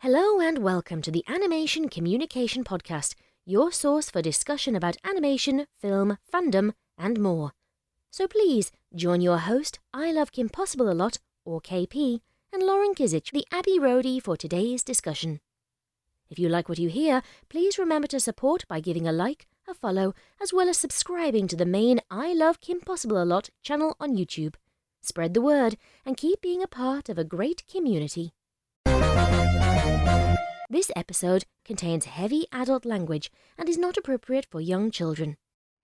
Hello and welcome to the Animation Kimmunication podcast, your source for discussion about animation, film, fandom, and more. So please join your host, I Love Kim Possible a Lot, or KP, and Lauren Kizich, the Abbey Roadie, for today's discussion. If you like what you hear, please remember to support by giving a like, a follow, as well as subscribing to the main I Love Kim Possible a Lot channel on YouTube. Spread the word and keep being a part of a great community. This episode contains heavy adult language and is not appropriate for young children.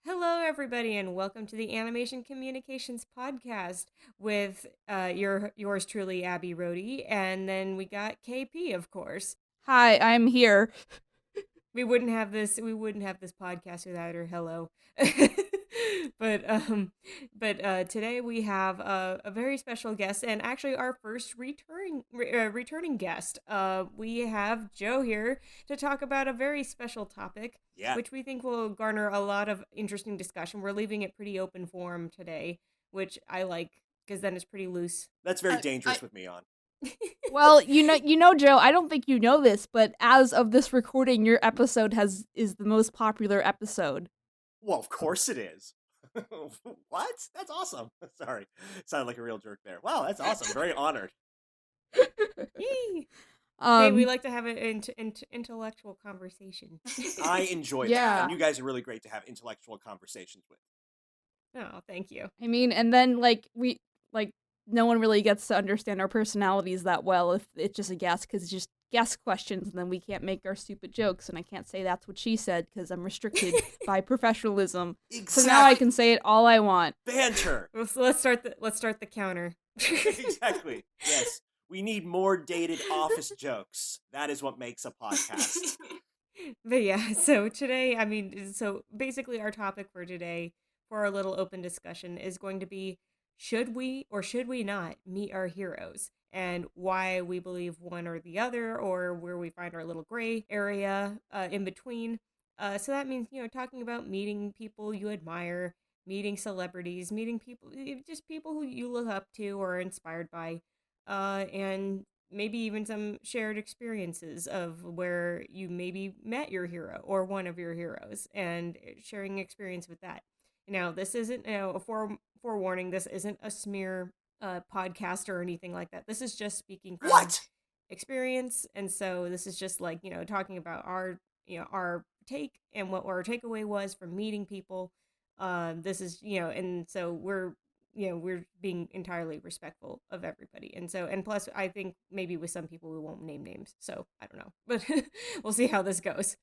Hello, everybody, and welcome to the Animation Communications podcast with yours truly, Abbey Roadie, and then we got KP, of course. Hi, I'm here. We wouldn't have this podcast without her. Hello. but today we have a very special guest, and actually our first returning guest. We have Joe here to talk about a very special topic, which we think will garner a lot of interesting discussion. We're leaving it pretty open forum today, which I like because then it's pretty loose. That's very dangerous with me on. Well, you know, Joe, I don't think you know this, but as of this recording, your episode is the most popular episode. Well, of course it is. What? That's awesome. Sorry. Sounded like a real jerk there. Wow, that's awesome. Very honored. Hey, we like to have an intellectual conversation. I enjoy that. And you guys are really great to have intellectual conversations with. Oh, thank you. I mean, and then no one really gets to understand our personalities that well if it's just a guess, because it's just guess questions, and then we can't make our stupid jokes, and I can't say that's what she said because I'm restricted by professionalism. Exactly. So now I can say it all I want. Banter. So let's start the counter. Exactly. Yes. We need more dated office jokes. That is what makes a podcast. But yeah, so today, so basically our topic for today, for our little open discussion, is going to be, should we or should we not meet our heroes, and why we believe one or the other, or where we find our little gray area in between. So that means, talking about meeting people you admire, meeting celebrities, meeting people, just people who you look up to or are inspired by, and maybe even some shared experiences of where you maybe met your hero or one of your heroes, and sharing experience with that. Now, this isn't a forewarning. This isn't a smear podcast or anything like that. This is just speaking from experience, and so this is just like, talking about our take and what our takeaway was from meeting people. This is and so we're being entirely respectful of everybody, and plus I think maybe with some people we won't name names, so I don't know, but we'll see how this goes.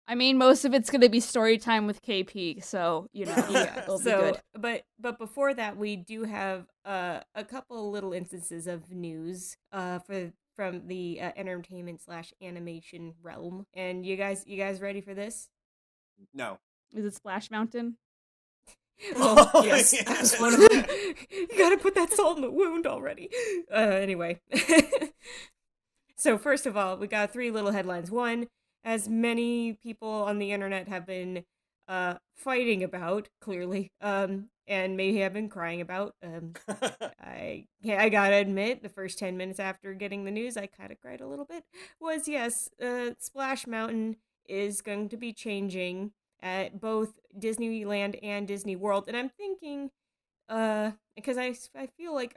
I mean, most of it's going to be story time with KP, so, yeah, it'll be good. But before that, we do have a couple little instances of news from the entertainment/animation realm. And you guys ready for this? No. Is it Splash Mountain? Oh, yes. That's one of them. You gotta put that salt in the wound already. Anyway. So first of all, we got three little headlines. One, as many people on the internet have been fighting about, clearly, and maybe have been crying about. I gotta admit, the first 10 minutes after getting the news, I kind of cried a little bit. Splash Mountain is going to be changing at both Disneyland and Disney World, and I'm thinking, because I feel like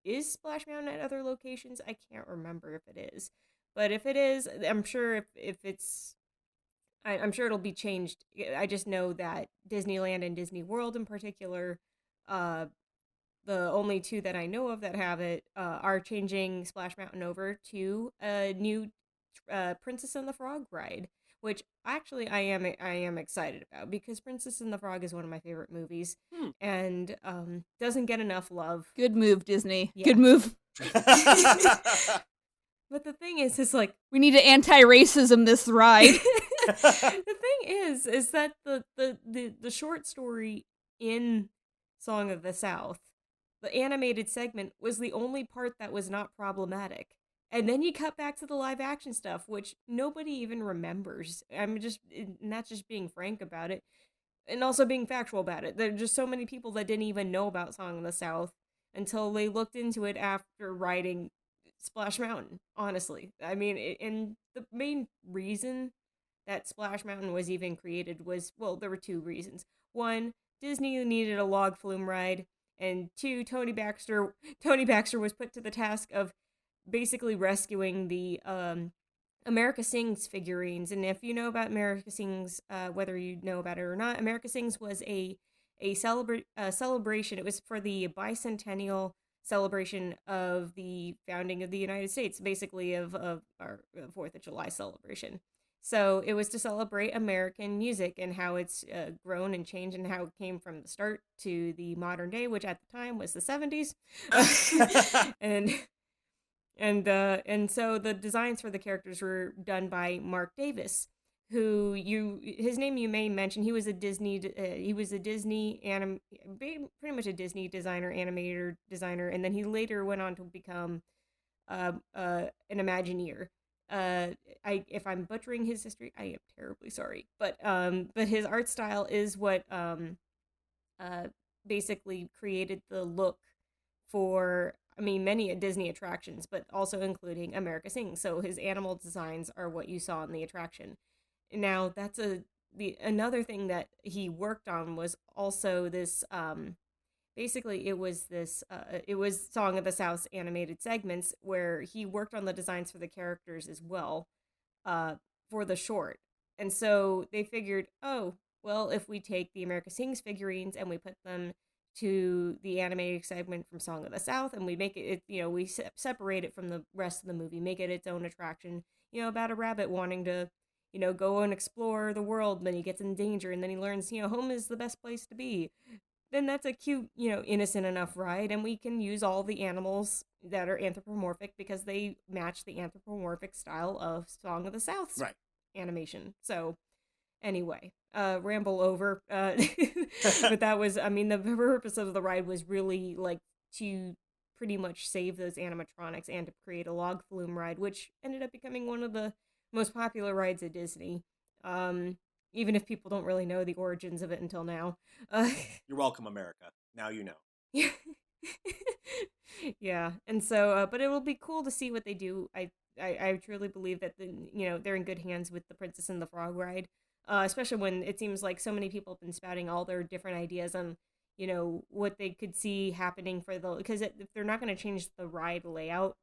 is Splash Mountain at other locations? I can't remember if it is. But if it is, I'm sure I'm sure it'll be changed. I just know that Disneyland and Disney World in particular, the only two that I know of that have it, are changing Splash Mountain over to a new Princess and the Frog ride, which actually I am excited about, because Princess and the Frog is one of my favorite movies, and doesn't get enough love. Good move, Disney. Yeah. Good move. But the thing is like, we need to anti-racism this ride. The thing is that the short story in Song of the South, the animated segment, was the only part that was not problematic. And then you cut back to the live action stuff, which nobody even remembers. And that's just being frank about it, and also being factual about it. There are just so many people that didn't even know about Song of the South until they looked into it after writing Splash Mountain, honestly. I mean, and the main reason that Splash Mountain was even created was, well, there were two reasons. One, Disney needed a log flume ride, and two, Tony Baxter was put to the task of basically rescuing the America Sings figurines. And if you know about America Sings, whether you know about it or not, America Sings was a celebration. It was for the bicentennial celebration of the founding of the United States, basically of our 4th of July celebration. So it was to celebrate American music and how it's grown and changed and how it came from the start to the modern day, which at the time was the 70s. and and so the designs for the characters were done by Mark Davis, who his name you may mention. He was a Disney pretty much a Disney designer, animator designer, and then he later went on to become an Imagineer. If I'm butchering his history, I am terribly sorry. But his art style is what basically created the look for, I mean, many Disney attractions, but also including America Sings. So his animal designs are what you saw in the attraction. Now that's another thing that he worked on was also this basically it was Song of the South's animated segments where he worked on the designs for the characters as well for the short. And so they figured, oh, well, if we take the America Sings figurines and we put them to the animated segment from Song of the South and we make it we separate it from the rest of the movie, make it its own attraction, about a rabbit wanting to go and explore the world, and then he gets in danger, and then he learns, home is the best place to be. Then that's a cute, innocent enough ride, and we can use all the animals that are anthropomorphic because they match the anthropomorphic style of Song of the South's animation. So, anyway, ramble over. But that was, I mean, the purpose of the ride was really, like, to pretty much save those animatronics and to create a log flume ride, which ended up becoming one of the most popular rides at Disney. Even if people don't really know the origins of it until now. You're welcome, America. Now you know. Yeah, and so, but it will be cool to see what they do. I truly believe that they're in good hands with the Princess and the Frog ride, especially when it seems like so many people have been spouting all their different ideas on what they could see happening for because if they're not going to change the ride layout,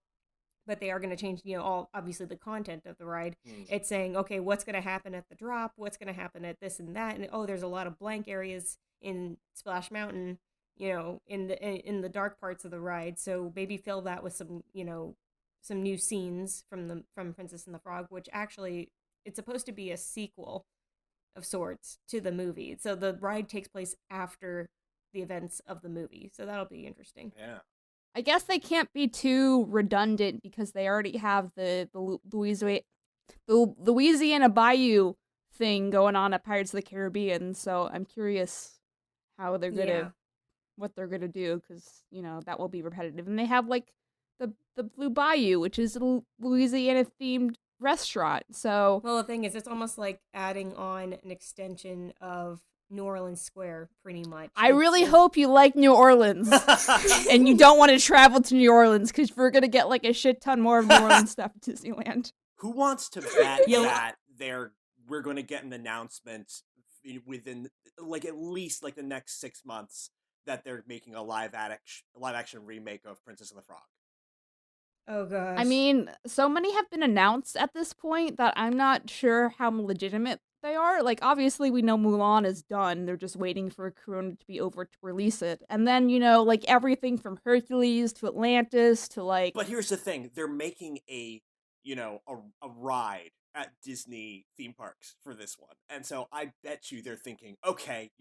but they are going to change, all obviously the content of the ride. It's saying, okay, what's going to happen at the drop? What's going to happen at this and that? And there's a lot of blank areas in Splash Mountain, in the dark parts of the ride. So maybe fill that with some, some new scenes from Princess and the Frog, which actually it's supposed to be a sequel of sorts to the movie. So the ride takes place after the events of the movie. So that'll be interesting. Yeah. I guess they can't be too redundant because they already have the Louisiana Bayou thing going on at Pirates of the Caribbean. So I'm curious how they're what they're gonna do, because that will be repetitive. And they have like the Blue Bayou, which is a Louisiana themed restaurant. So the thing is, it's almost like adding on an extension of New Orleans Square, pretty much. I really hope you like New Orleans and you don't want to travel to New Orleans, because we're going to get like a shit ton more of New Orleans stuff at Disneyland. Who wants to bet that we're going to get an announcement within like at least like the next 6 months that they're making a live action remake of Princess and the Frog? Oh gosh. I mean, so many have been announced at this point that I'm not sure how legitimate they are. Like, obviously, we know Mulan is done. They're just waiting for Corona to be over to release it. And then, like, everything from Hercules to Atlantis to, like... But here's the thing. They're making a ride at Disney theme parks for this one. And so I bet you they're thinking, okay,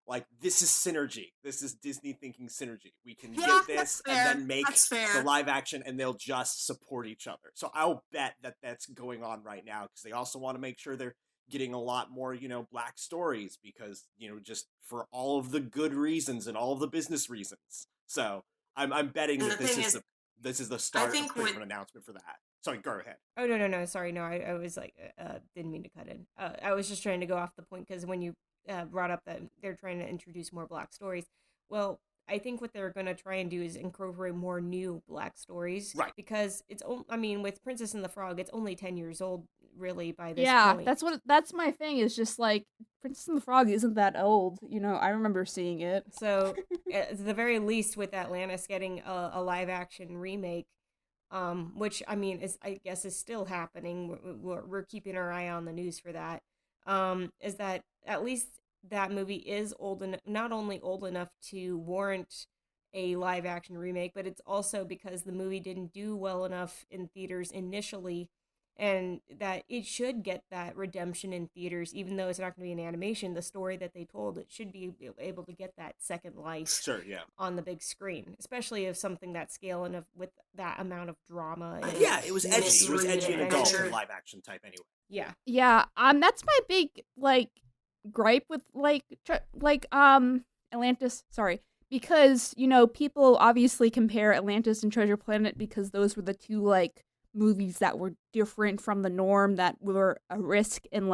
like, this is synergy. This is Disney thinking synergy. We can get this and then make the live action, and they'll just support each other. So I'll bet that that's going on right now, because they also want to make sure they're getting a lot more, Black stories, because, just for all of the good reasons and all of the business reasons. So I'm betting that this is the start of an announcement for that. Sorry, go ahead. Oh, no. Sorry, no, I was like, didn't mean to cut in. I was just trying to go off the point, because when you brought up that they're trying to introduce more Black stories. Well, I think what they're going to try and do is incorporate more new Black stories. Right. Because I mean, with Princess and the Frog, it's only 10 years old, really, by this Yeah, point. that's my thing, is just like, Princess and the Frog isn't that old. I remember seeing it. So, at the very least, with Atlantis getting a live action remake, which I mean I guess is still happening. We're keeping our eye on the news for that. Is that at least that movie is not only old enough to warrant a live action remake, but it's also because the movie didn't do well enough in theaters initially, and that it should get that redemption in theaters, even though it's not going to be an animation. The story that they told, it should be able to get that second life. Sure, yeah. On the big screen, especially if something that scale and with that amount of drama. And Yeah, it was edgy. It was mystery edgy and adult adventure. live action type anyway. Yeah. Yeah, that's my big gripe with Atlantis. Sorry, because people obviously compare Atlantis and Treasure Planet because those were the two movies that were different from the norm, that were a risk, and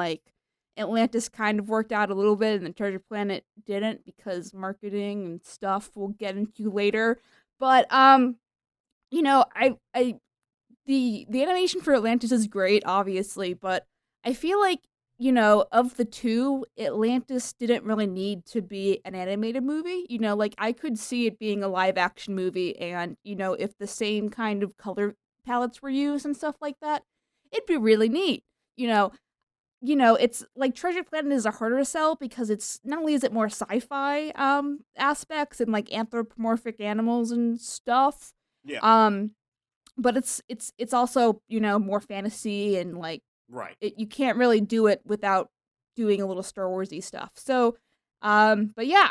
Atlantis kind of worked out a little bit and the Treasure Planet didn't because marketing and stuff we'll get into later. But the animation for Atlantis is great, obviously, but I feel like, of the two, Atlantis didn't really need to be an animated movie. I could see it being a live action movie, and, if the same kind of color palettes were used and stuff like that, it'd be really neat. It's like Treasure Planet is a harder sell because it's not only is it more sci-fi aspects and anthropomorphic animals and stuff. Yeah. But it's also more fantasy and right. You can't really do it without doing a little Star Warsy stuff. So, but yeah,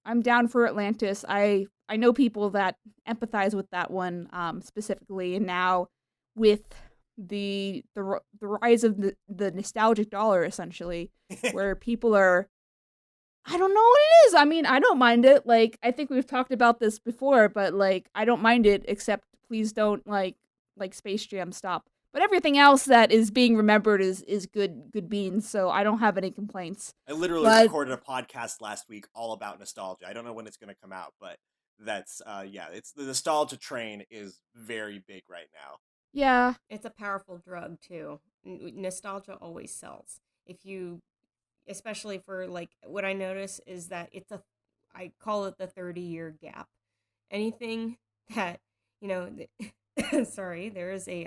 I'm down for Atlantis. I know people that empathize with that one specifically, and now with the rise of the nostalgic dollar, essentially, where people are, I don't know what it is. I mean, I don't mind it. I think we've talked about this before, but I don't mind it, except please don't like Space Jam stop. But everything else that is being remembered is good beans, so I don't have any complaints. I literally recorded a podcast last week all about nostalgia. I don't know when it's going to come out, but that's it's the nostalgia train is very big right now. Yeah. It's a powerful drug too. Nostalgia always sells. Especially for what I notice is that I call it the 30-year gap. Anything that, sorry, there is a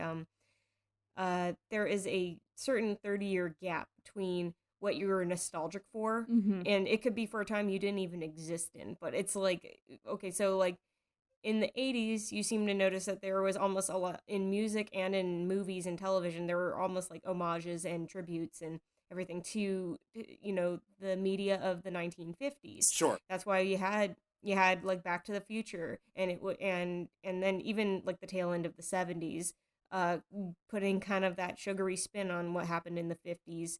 certain 30-year gap between what you're nostalgic for, and it could be for a time you didn't even exist in, but it's okay, so in the 80s, you seem to notice that there was almost a lot in music and in movies and television. There were almost homages and tributes and everything to, the media of the 1950s. Sure. That's why you had Back to the Future, and and then even the tail end of the 70s, putting kind of that sugary spin on what happened in the 50s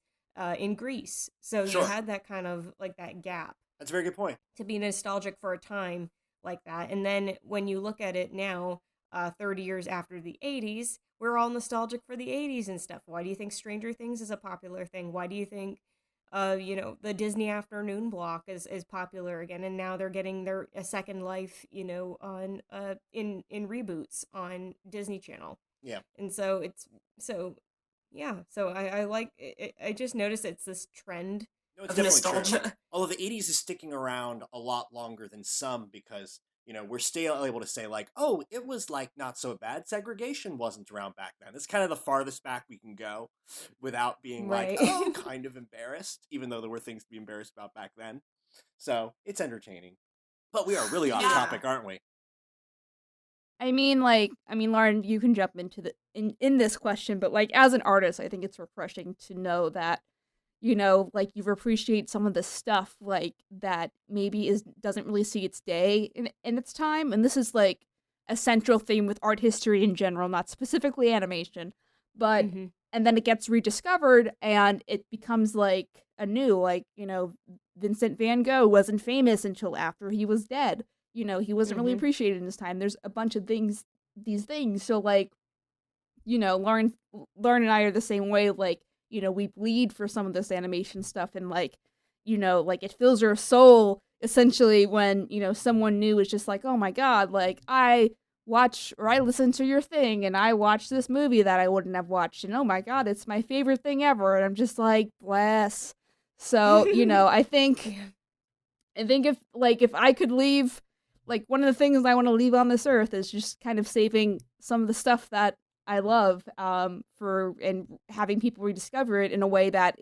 in Greece. So Sure. You had that kind of that gap. That's a very good point. To be nostalgic for a time like that. And then when you look at it now, 30 years after the 80s, we're all nostalgic for the 80s and stuff. Why do you think Stranger Things is a popular thing? Why do you think the Disney afternoon block is popular again, and now they're getting a second life, on in reboots on Disney Channel. Yeah. And so I like it. I just noticed it's this trend It's of definitely nostalgia. true. Although the 80s is sticking around a lot longer than some because, we're still able to say oh, it was not so bad. Segregation wasn't around back then. It's kind of the farthest back we can go without being Right. kind of embarrassed, even though there were things to be embarrassed about back then. So it's entertaining. But we are really off topic, aren't we? I mean, Lauren, you can jump into in this question, but as an artist, I think it's refreshing to know that, you appreciate some of the stuff that maybe doesn't really see its day in its time, and this is a central theme with art history in general, not specifically animation, but and then it gets rediscovered and it becomes anew, Vincent van Gogh wasn't famous until after he was dead. He wasn't really appreciated in his time. There's a bunch of these things. So Lauren and I are the same way. We bleed for some of this animation stuff, and it fills our soul, essentially when, someone new is just like, oh my god, like, I watch or I listen to your thing and I watch this movie that I wouldn't have watched, and oh my god, it's my favorite thing ever, and I'm just like, bless. So, I think if I could leave, like, one of the things I want to leave on this earth is just kind of saving some of the stuff that I love, and having people rediscover it in a way that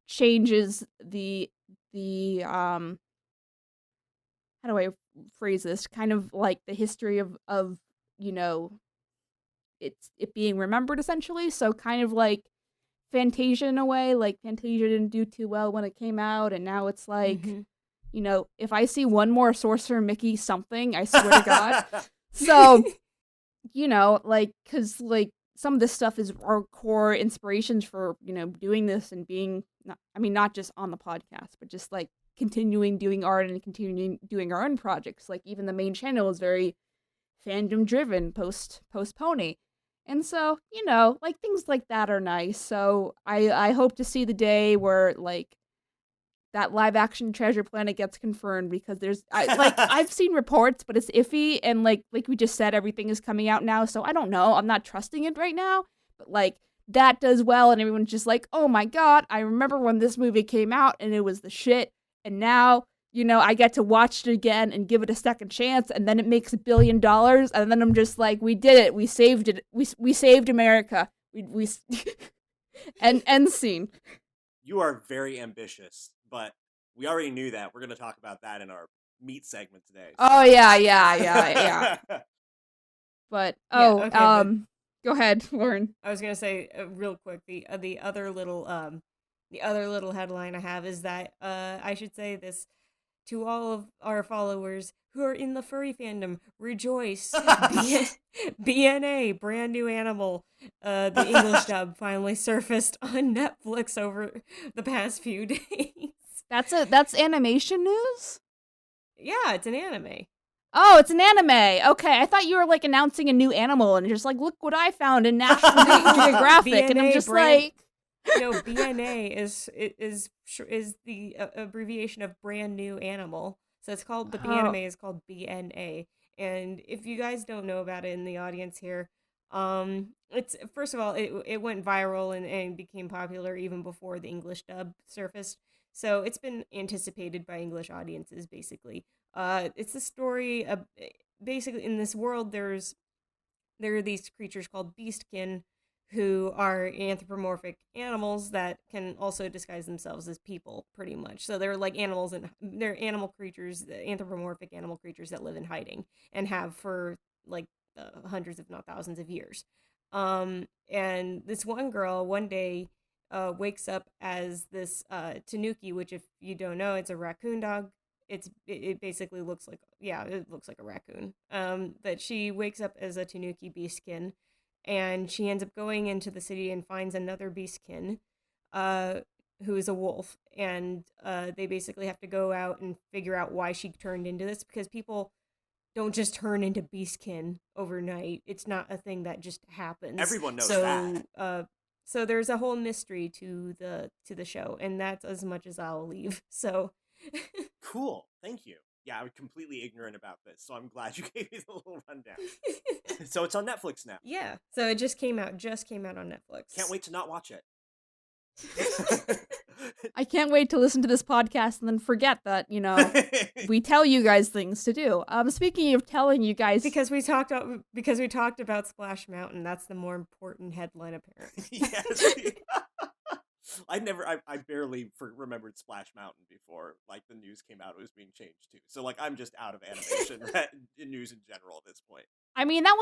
changes the how do I phrase this? Kind of like the history of it being remembered, essentially. So kind of like Fantasia in a way. Like, Fantasia didn't do too well when it came out, and now it's like, if I see one more Sorcerer Mickey something, I swear to God. So, because some of this stuff is our core inspirations for, doing this and being, not just on the podcast, but just like continuing doing art and continuing doing our own projects. Like, even the main channel is very fandom driven post Pony. And so, like, things like that are nice. So I hope to see the day where, like, that live action Treasure Planet gets confirmed, because I've seen reports, but it's iffy, and like we just said, everything is coming out now, so I don't know. I'm not trusting it right now, but like, that does well, and everyone's just like, oh my god, I remember when this movie came out and it was the shit, and now, I get to watch it again and give it a second chance, and then it makes $1 billion, and then I'm just like, we did it, we saved it, we saved America, we and end scene. You are very ambitious, but we already knew that. We're going to talk about that in our meat segment today. So. Oh yeah. But go ahead, Lauren. I was gonna say real quick, the other little headline I have is that I should say this to all of our followers who are in the furry fandom: rejoice! BNA, brand new animal. The English dub finally surfaced on Netflix over the past few days. That's animation news? Yeah, it's an anime. Oh, it's an anime. Okay, I thought you were like announcing a new animal and just like, look what I found in National Geographic, and I'm just like, no, BNA is the abbreviation of brand new animal. So it's called, but the anime is called BNA. And if you guys don't know about it in the audience here, it's, first of all, it went viral and became popular even before the English dub surfaced. So it's been anticipated by English audiences, basically. It's the story of, basically, in this world, there are these creatures called beastkin, who are anthropomorphic animals that can also disguise themselves as people, pretty much. So they're like animals, and they're animal creatures, anthropomorphic animal creatures that live in hiding and have for like hundreds, if not thousands, of years. And this one girl one day wakes up as this tanuki, which, if you don't know, it's a raccoon dog. It basically looks like, it looks like a raccoon. That she wakes up as a tanuki beastkin. And she ends up going into the city and finds another beastkin, who is a wolf. And they basically have to go out and figure out why she turned into this, because people don't just turn into beastkin overnight. It's not a thing that just happens. Everyone knows that. So there's a whole mystery to the show, and that's as much as I'll leave. So cool, thank you. Yeah, I was completely ignorant about this, so I'm glad you gave me the little rundown. So it's on Netflix now. Yeah, so it just came out on Netflix. Can't wait to not watch it. I can't wait to listen to this podcast and then forget that, we tell you guys things to do. Speaking of telling you guys, because we talked about Splash Mountain, that's the more important headline, apparently. Yes. I barely remembered Splash Mountain before, like, the news came out it was being changed too. So, like, I'm just out of animation news in general at this point. I mean, that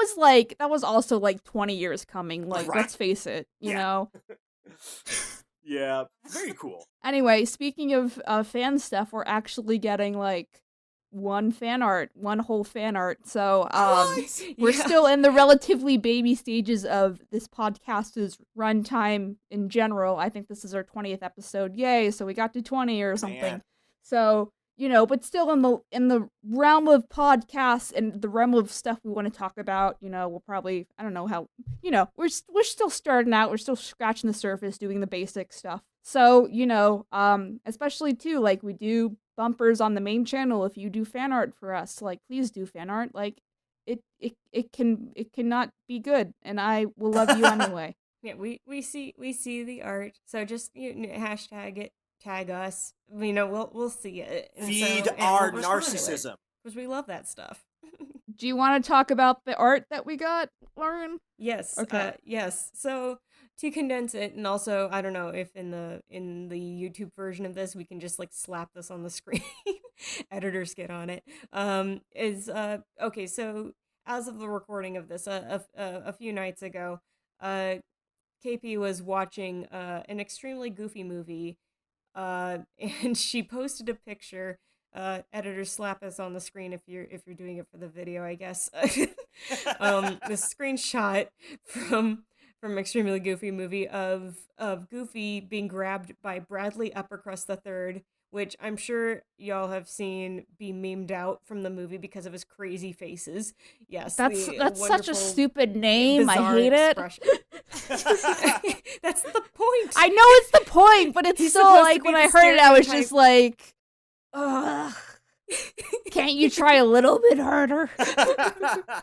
was also like 20 years coming. Like, right. Let's face it, you know. Yeah, very cool. Anyway, speaking of fan stuff, we're actually getting like one whole fan art. So we're still in the relatively baby stages of this podcast's runtime in general. I think this is our 20th episode. Yay, so we got to 20 or something. Man. So, but still in the realm of podcasts and the realm of stuff we want to talk about, we'll probably, I don't know how, we're still starting out, we're still scratching the surface, doing the basic stuff. So, especially too, like, we do bumpers on the main channel if you do fan art for us. Like, please do fan art. Like, it cannot be good, and I will love you anyway. Yeah, we see the art, so just hashtag it, tag us. We'll see it. Feed and our we'll respond to it, narcissism. because we love that stuff. Do you want to talk about the art that we got, Lauren? Yes. Okay. Yes. So to condense it, and also I don't know if in the YouTube version of this we can just like slap this on the screen, editors get on it. Okay. So as of the recording of this, a few nights ago, KP was watching an extremely goofy movie, and she posted a picture. Editors, slap us on the screen if you're doing it for the video, I guess. The screenshot from extremely goofy movie of Goofy being grabbed by Bradley Uppercrust III, which I'm sure y'all have seen be memed out from the movie because of his crazy faces. Yes, that's such a stupid name. I hate expression. That's the point. I know it's the point, but it's still like when I heard it, I was just like, ugh. Can't you try a little bit harder?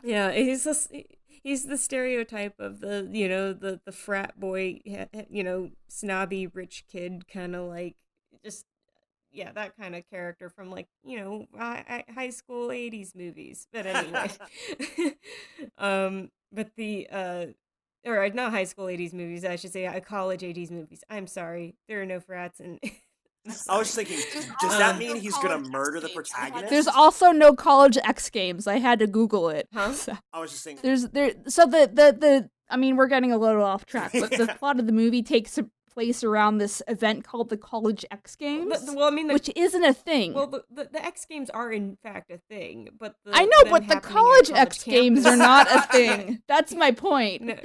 Yeah, he's the stereotype of the frat boy, snobby rich kid, kind of like just that kind of character from like high school 80s movies. But anyway, but the or not high school 80s movies, I should say college 80s movies. I'm sorry, there are no frats and. I was thinking, does that mean he's gonna murder the protagonist? There's also no college X Games. I had to Google it. Huh? So. I was just thinking. I mean, we're getting a little off track, but the plot of the movie takes place around this event called the College X Games, which isn't a thing. Well, the X Games are in fact a thing, but I know, but the College X Games are not a thing. That's my point. No.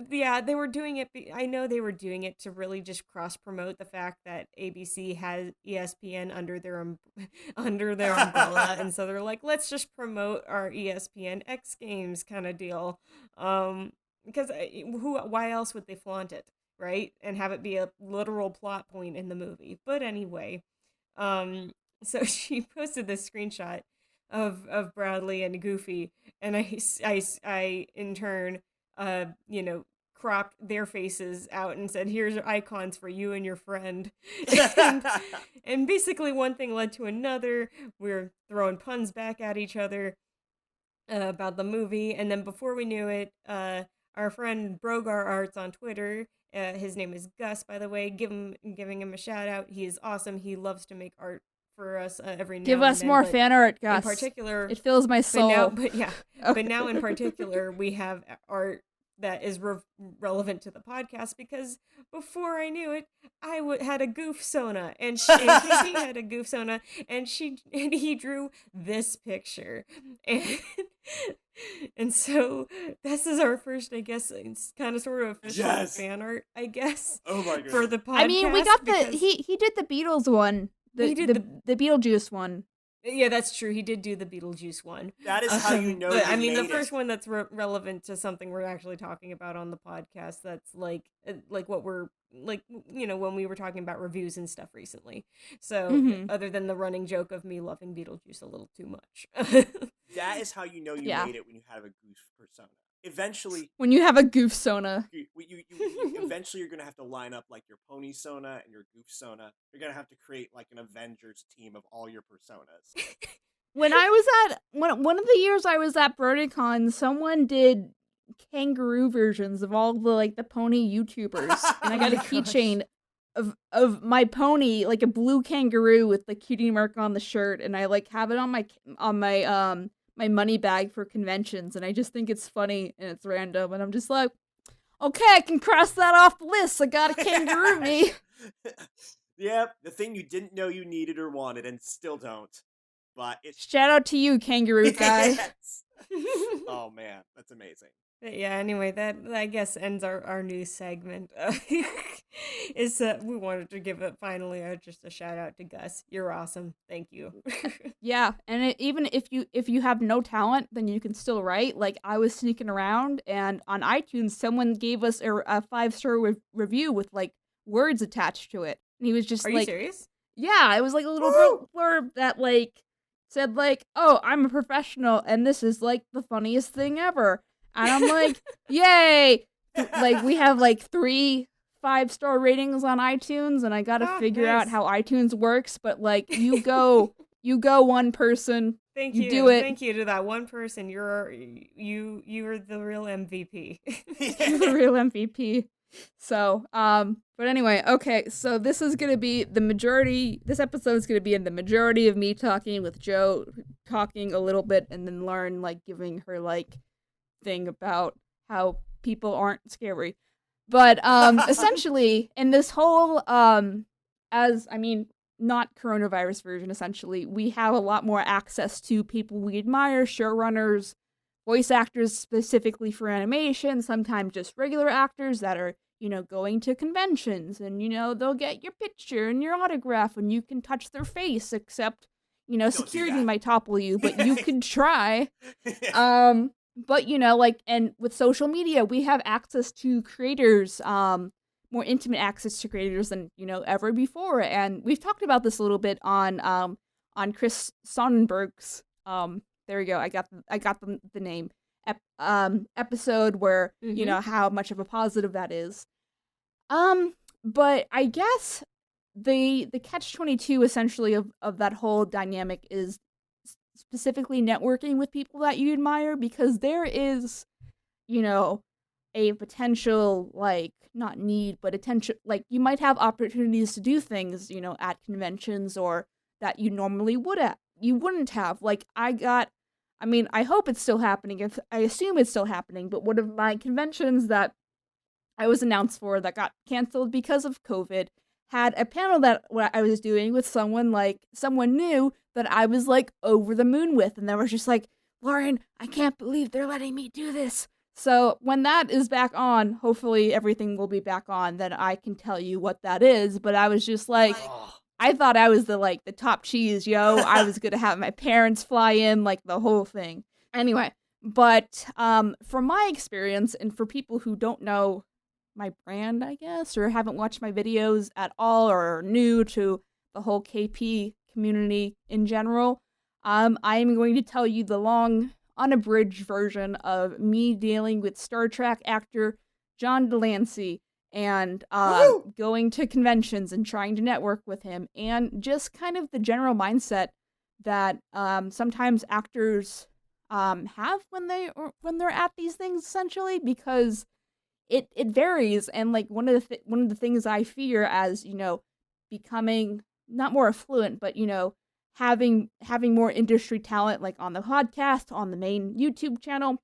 Yeah, they were doing it. I know they were doing it to really just cross promote the fact that ABC has ESPN under their umbrella, and so they're like, let's just promote our ESPN X Games kind of deal. Because why else would they flaunt it, right? And have it be a literal plot point in the movie. But anyway, so she posted this screenshot of Bradley and Goofy, and I in turn cropped their faces out and said, here's icons for you and your friend. and basically one thing led to another. We're throwing puns back at each other about the movie. And then before we knew it, our friend Brogar Arts on Twitter, his name is Gus, by the way, giving him a shout out. He is awesome. He loves to make art for us every now and then. Give us more fan art, Gus. In particular, it fills my soul. But now in particular, we have art that is relevant to the podcast, because before I knew it, I had a goof Sona, and she had a goof Sona, and he drew this picture, and so this is our first, I guess, it's kind of sort of official fan art, I guess. Oh my god! For the podcast, I mean, we got he did the Beatles one, the Beetlejuice one. Yeah, that's true. He did do the Beetlejuice one. That is how you know. I mean, the first one that's relevant to something we're actually talking about on the podcast. That's like what we're like, when we were talking about reviews and stuff recently. So, other than the running joke of me loving Beetlejuice a little too much. That is how you know you made it, when you have a goof persona. Eventually, when you have a goof Sona, eventually you're gonna have to line up like your pony Sona and your goof Sona. You're gonna have to create like an Avengers team of all your personas. When I was at one of the years I was at BronyCon, someone did kangaroo versions of all the pony YouTubers, and I got a keychain of my pony, like a blue kangaroo with the cutie mark on the shirt, and I have it on my my money bag for conventions, and I just think it's funny and it's random, and I'm just like, okay, I can cross that off the list. I got a kangaroo me. Yep, the thing you didn't know you needed or wanted and still don't. But it's shout out to you, kangaroo guy. Oh man, that's amazing. But yeah, anyway, that I guess ends our news segment. We wanted to give it finally just a shout out to Gus. You're awesome. Thank you. Yeah, and even if you have no talent, then you can still write. Like, I was sneaking around, and on iTunes, someone gave us a 5-star review with words attached to it, and he was just Are you serious? Yeah, it was like a little blurb that like said like, "Oh, I'm a professional and this is like the funniest thing ever." And I'm like, "Yay!" Like we have like 3 5-star ratings on iTunes, and I got to figure out nice. how iTunes works, but like you go one person. Thank You you. do it. Thank you to that one person. You're the real MVP. You're the real MVP. So, but anyway, okay, so this is gonna be this episode is gonna be in the majority of me talking with Joe, talking a little bit, and then Lauren, like, giving her, like, thing about how people aren't scary. But, essentially, in this whole, not coronavirus version, essentially, we have a lot more access to people we admire, showrunners, voice actors specifically for animation, sometimes just regular actors that are, going to conventions and, they'll get your picture and your autograph and you can touch their face, except, security might topple you, but you could try. But, and with social media, we have access to creators, more intimate access to creators than, ever before. And we've talked about this a little bit on Chris Sonnenberg's, there we go. I got the name. Episode where how much of a positive that is. But I guess the catch-22 essentially of that whole dynamic is specifically networking with people that you admire, because there is, a potential, like, not need, but attention, like, you might have opportunities to do things, at conventions or that you normally wouldn't have. Like, I hope it's still happening. I assume it's still happening, but one of my conventions that I was announced for that got canceled because of COVID had a panel that I was doing with someone new that I was, like, over the moon with, and they were just like, "Lauren, I can't believe they're letting me do this." So when that is back on, hopefully everything will be back on, then I can tell you what that is. But I was just like, I thought I was the top cheese, yo. I was gonna have my parents fly in, like, the whole thing. Anyway, but from my experience, and for people who don't know my brand, I guess, or haven't watched my videos at all, or are new to the whole KP community in general, I am going to tell you the long, unabridged version of me dealing with Star Trek actor John Lancie and going to conventions and trying to network with him, and just kind of the general mindset that sometimes actors have when they're at these things, essentially, because it varies. And like one of the things I fear as becoming not more affluent, but having more industry talent, like on the podcast, on the main YouTube channel,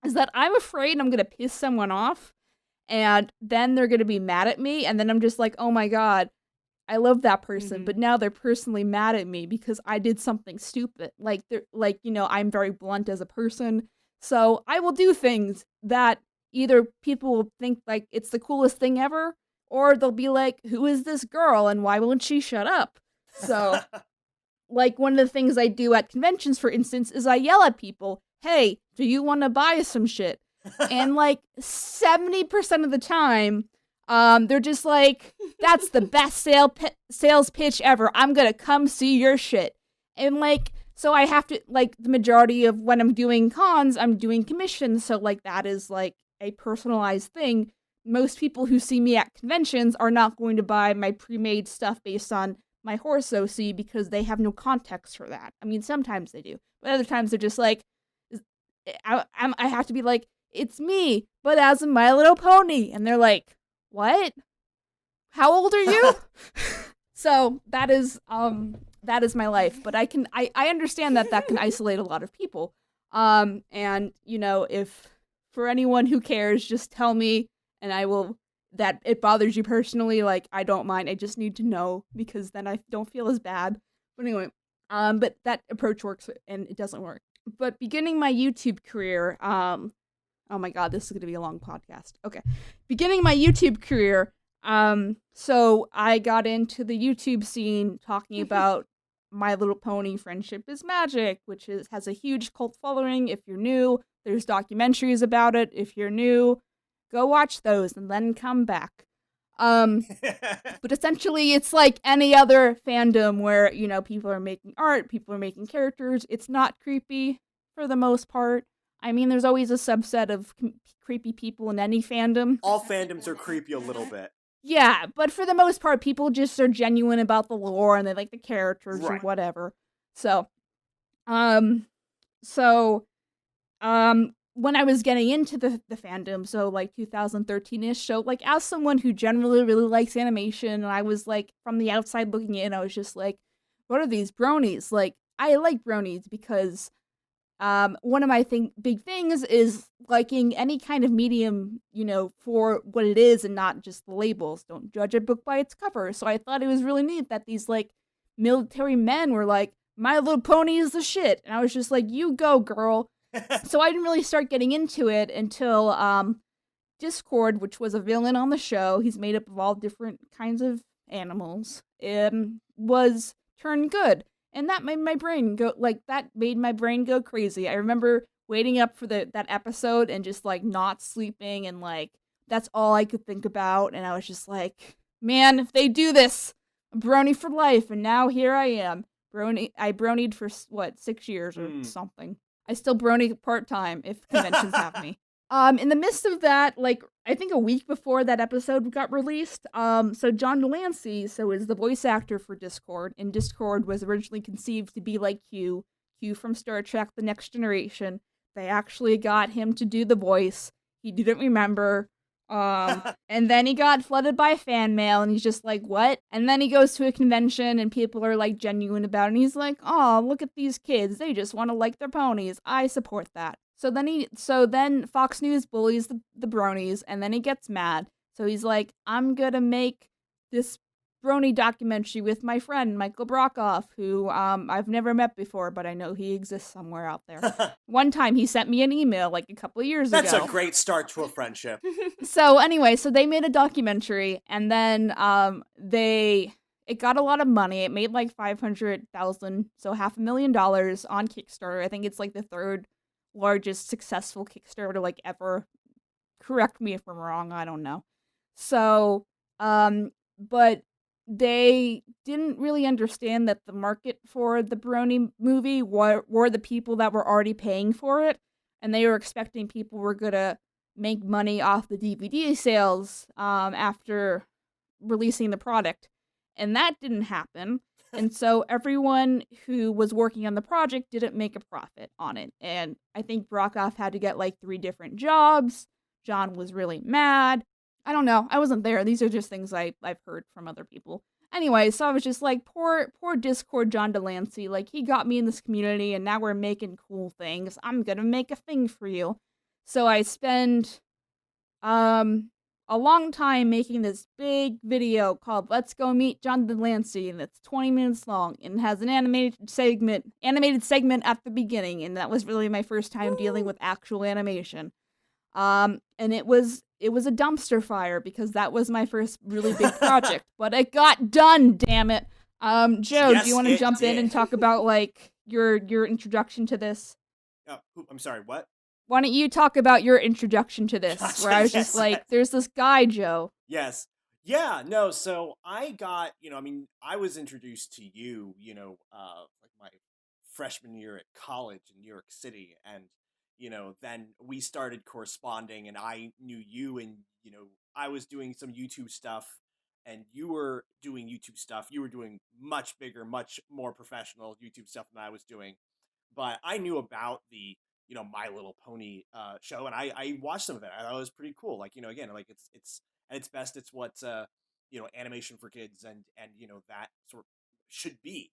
is that I'm afraid I'm gonna piss someone off, and then they're gonna be mad at me, and then I'm just like, oh my god, I love that person, but now they're personally mad at me because I did something stupid. Like they're I'm very blunt as a person, so I will do things that either people will think like it's the coolest thing ever, or they'll be like, who is this girl and why won't she shut up? So like one of the things I do at conventions, for instance, is I yell at people, hey, do you want to buy some shit? And like 70% of the time, they're just like, that's the best sales pitch ever. I'm gonna come see your shit. And like, so I have to, like, the majority of when I'm doing cons, I'm doing commissions. So like that is like a personalized thing. Most people who see me at conventions are not going to buy my pre-made stuff based on my horse OC because they have no context for that. I mean, sometimes they do, but other times they're just like, I have to be like, it's me, but as a My Little Pony. And they're like, what? How old are you? So that is my life, but I understand that can isolate a lot of people. And if for anyone who cares, just tell me and I will, that it bothers you personally, like, I don't mind. I just need to know because then I don't feel as bad. But anyway, but that approach works and it doesn't work. But beginning my YouTube career, oh my god, this is going to be a long podcast. Okay. Beginning my YouTube career, so I got into the YouTube scene talking about My Little Pony Friendship is Magic, which has a huge cult following. If you're new, there's documentaries about it. If you're new, go watch those and then come back. But essentially, it's like any other fandom where, you know, people are making art, people are making characters. It's not creepy for the most part. I mean, there's always a subset of creepy people in any fandom. All fandoms are creepy a little bit. Yeah, but for the most part, people just are genuine about the lore and they like the characters or Right. whatever. So, um, so, when I was getting into the fandom, so like 2013-ish, so like as someone who generally really likes animation, and I was like from the outside looking in, I was just like, what are these bronies? Like, I like bronies because one of my big things is liking any kind of medium, you know, for what it is and not just the labels. Don't judge a book by its cover. So I thought it was really neat that these like military men were like, My Little Pony is the shit. And I was just like, you go, girl. So I didn't really start getting into it until Discord, which was a villain on the show. He's made up of all different kinds of animals. Was turned good. And that made my brain go crazy. I remember waiting up for that episode and just like not sleeping, and like that's all I could think about. And I was just like, man, if they do this, I'm brony for life. And now here I am. I bronied for 6 years or something. I still brony part-time if conventions have me. In the midst of that, like, I think a week before that episode got released, so John Lancie, is the voice actor for Discord, and Discord was originally conceived to be like Q from Star Trek The Next Generation. They actually got him to do the voice. He didn't remember. And then he got flooded by fan mail, and he's just like, what? And then he goes to a convention, and people are, like, genuine about it, and he's like, oh, look at these kids. They just want to like their ponies. I support that. So then Fox News bullies the bronies, and then he gets mad. So he's like, I'm gonna make this brony documentary with my friend Michael Brokoff, who I've never met before, but I know he exists somewhere out there. One time he sent me an email like a couple of years ago. That's a great start to a friendship. So anyway, so they made a documentary, and then it got a lot of money. It made like $500,000, so $500,000 on Kickstarter. I think it's like the third largest successful Kickstarter like ever. Correct me if I'm wrong, I don't know. So, but they didn't really understand that the market for the Brony movie were the people that were already paying for it, and they were expecting people were gonna make money off the DVD sales after releasing the product, and that didn't happen. And so everyone who was working on the project didn't make a profit on it. And I think Brokoff had to get like 3 different jobs. John was really mad. I don't know. I wasn't there. These are just things I've heard from other people. Anyway, so I was just like, poor Discord John Delancey. Like, he got me in this community, and now we're making cool things. I'm gonna make a thing for you. So I spend a long time making this big video called Let's Go Meet John Delancey, and it's 20 minutes long and has an animated segment at the beginning, and that was really my first time dealing with actual animation. And it was a dumpster fire because that was my first really big project, but it got done, damn it. Joe, yes, do you want to jump in and talk about like your introduction to this? Oh, I'm sorry, what? Why don't you talk about your introduction to this, Gotcha, where I was just like, there's this guy, Joe. Yes. Yeah, no, so I got, I was introduced to you, like my freshman year at college in New York City, and, then we started corresponding, and I knew you, and, I was doing some YouTube stuff, and you were doing YouTube stuff. You were doing much bigger, much more professional YouTube stuff than I was doing, but I knew about the My Little Pony show, and I watched some of it. I thought it was pretty cool. Like, again, like it's at its best, it's what animation for kids and that sort of should be,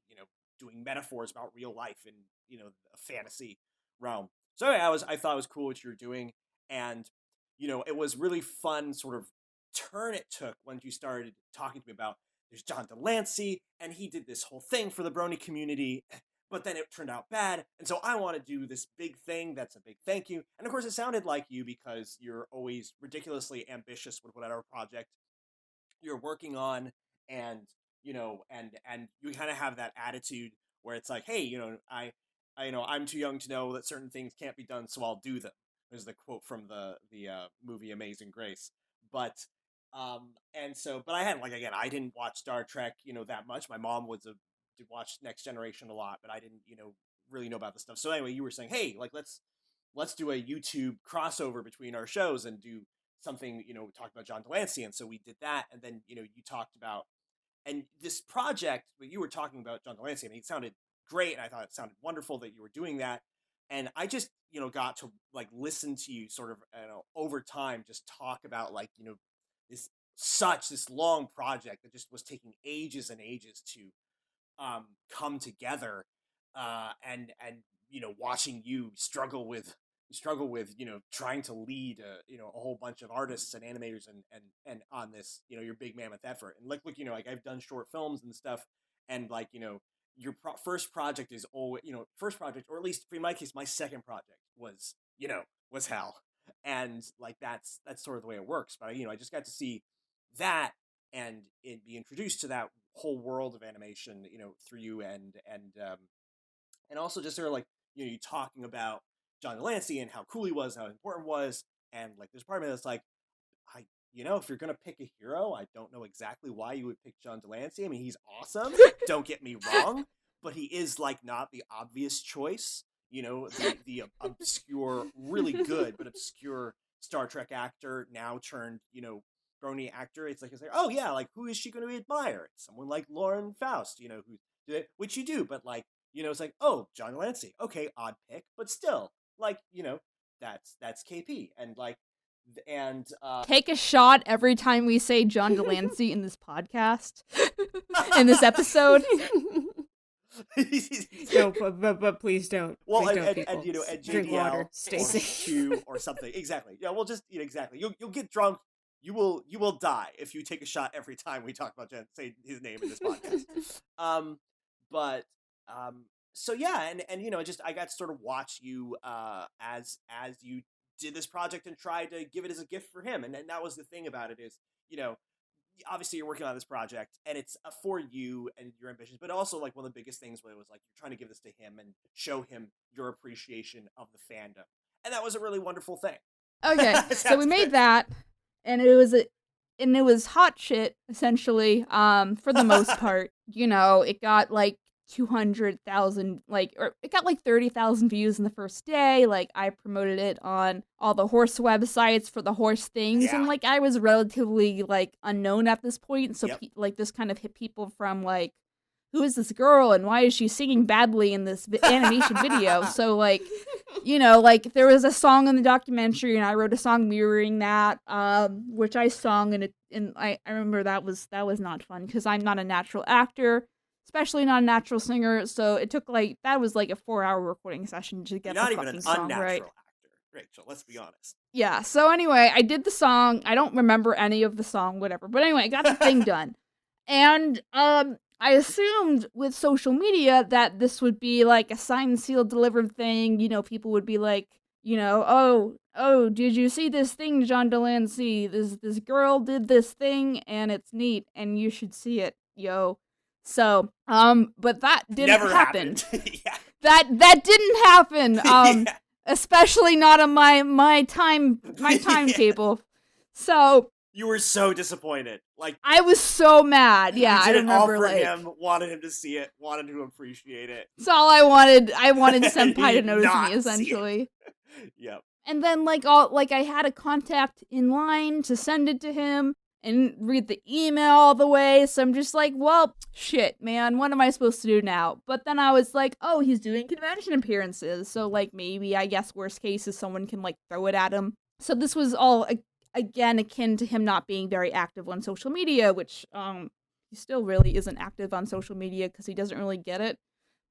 doing metaphors about real life in a fantasy realm. So anyway, I thought it was cool what you were doing, and it was really fun sort of turn it took when you started talking to me about there's John Delancey, and he did this whole thing for the Brony community. But then it turned out bad, and so I want to do this big thing that's a big thank you. And of course, it sounded like you because you're always ridiculously ambitious with whatever project you're working on, and and you kind of have that attitude where it's like, hey, I'm too young to know that certain things can't be done, so I'll do them. There's the quote from the movie Amazing Grace. But And so, but I hadn't, like, again, I didn't watch Star Trek, that much. My mom did watch Next Generation a lot, but I didn't, really know about this stuff. So anyway, you were saying, hey, like, let's do a YouTube crossover between our shows and do something, talk about John Delancey. And so we did that. And then, you talked about, and this project, when you were talking about John Delancey, I mean, it sounded great. And I thought it sounded wonderful that you were doing that. And I just, got to, like, listen to you sort of, over time, just talk about, like, this this long project that just was taking ages and ages to come together, and watching you struggle with trying to lead a whole bunch of artists and animators and on this your big mammoth effort. And like, look, like, I've done short films and stuff, and like, your first project is always, first project, or at least in my case, my second project was hell. And like, that's sort of the way it works. But I just got to see that and be introduced to that whole world of animation, through you, and also just sort of like, you talking about John Delancey and how cool he was, and how important he was. And like, there's part of me that's like, if you're gonna pick a hero, I don't know exactly why you would pick John Delancey. I mean, he's awesome, don't get me wrong, but he is like not the obvious choice. The obscure, really good but obscure Star Trek actor, now turned Brony actor. It's like, oh yeah, like, who is she going to admire? It's someone like Lauren Faust, who did it, which you do, but like, it's like, oh, John Delancey, okay, odd pick, but still, like, that's KP, and like, and Take a shot every time we say John Delancey in this podcast, in this episode. No, but please don't. Well, please don't, and drink JDL water, stay or safe. Q or something. Exactly. Yeah. Well, just exactly. You'll get drunk. You will die if you take a shot every time we talk about say his name in this podcast. But so yeah, and just, I got to sort of watch you as you did this project and tried to give it as a gift for him, and that was the thing about it is, obviously you're working on this project and it's for you and your ambitions, but also like one of the biggest things was like, you're trying to give this to him and show him your appreciation of the fandom, and that was a really wonderful thing. Okay, so we made that, and it was hot shit, essentially. For the most part, it got like 200,000, or it got like 30,000 views in the first day. Like, I promoted it on all the horse websites for the horse things, Yeah. and like, I was relatively like unknown at this point, so Yep. like, this kind of hit people from like, who is this girl and why is she singing badly in this animation video? So like, like, there was a song in the documentary and I wrote a song mirroring that, which I sung, and I remember that was not fun because I'm not a natural actor, especially not a natural singer. So it took that was like a 4-hour recording session to get You're not the even fucking an song unnatural right. actor, Rachel. Let's be honest. Yeah, so anyway, I did the song. I don't remember any of the song, whatever. But anyway, I got the thing done. And I assumed with social media that this would be like a signed, sealed, delivered thing. People would be like, oh, did you see this thing, John Delancey? This girl did this thing, and it's neat, and you should see it, yo. So, but that didn't Never happen. Yeah. That didn't happen. Yeah. Especially not on my timetable. So You were so disappointed. Like, I was so mad. Yeah, you I did it all remember for him, wanted him to see it, wanted him to appreciate it. That's all I wanted. I wanted Senpai to Not notice see me, it. essentially. Yep. And then I had a contact in line to send it to him and read the email all the way. So I'm just like, well, shit, man, what am I supposed to do now? But then I was like, oh, he's doing convention appearances. So like, maybe, I guess worst case is someone can like throw it at him. So this was all again akin to him not being very active on social media, which he still really isn't active on social media because he doesn't really get it.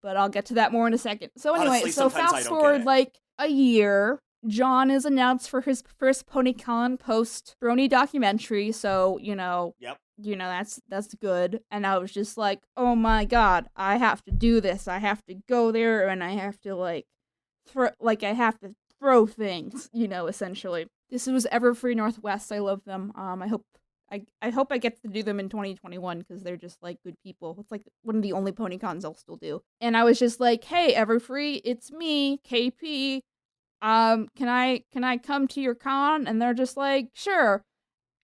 But I'll get to that more in a second. So anyway, Honestly, so sometimes I fast don't forward get it. like a year, John is announced for his first PonyCon post Brony documentary. So Yep. that's good. And I was just like, oh my god, I have to do this. I have to go there, and I have to throw things. Essentially. This was Everfree Northwest. I love them. I hope I get to do them in 2021 because they're just like good people. It's like one of the only PonyCons I'll still do. And I was just like, hey, Everfree, it's me, KP. Can I come to your con? And they're just like, sure.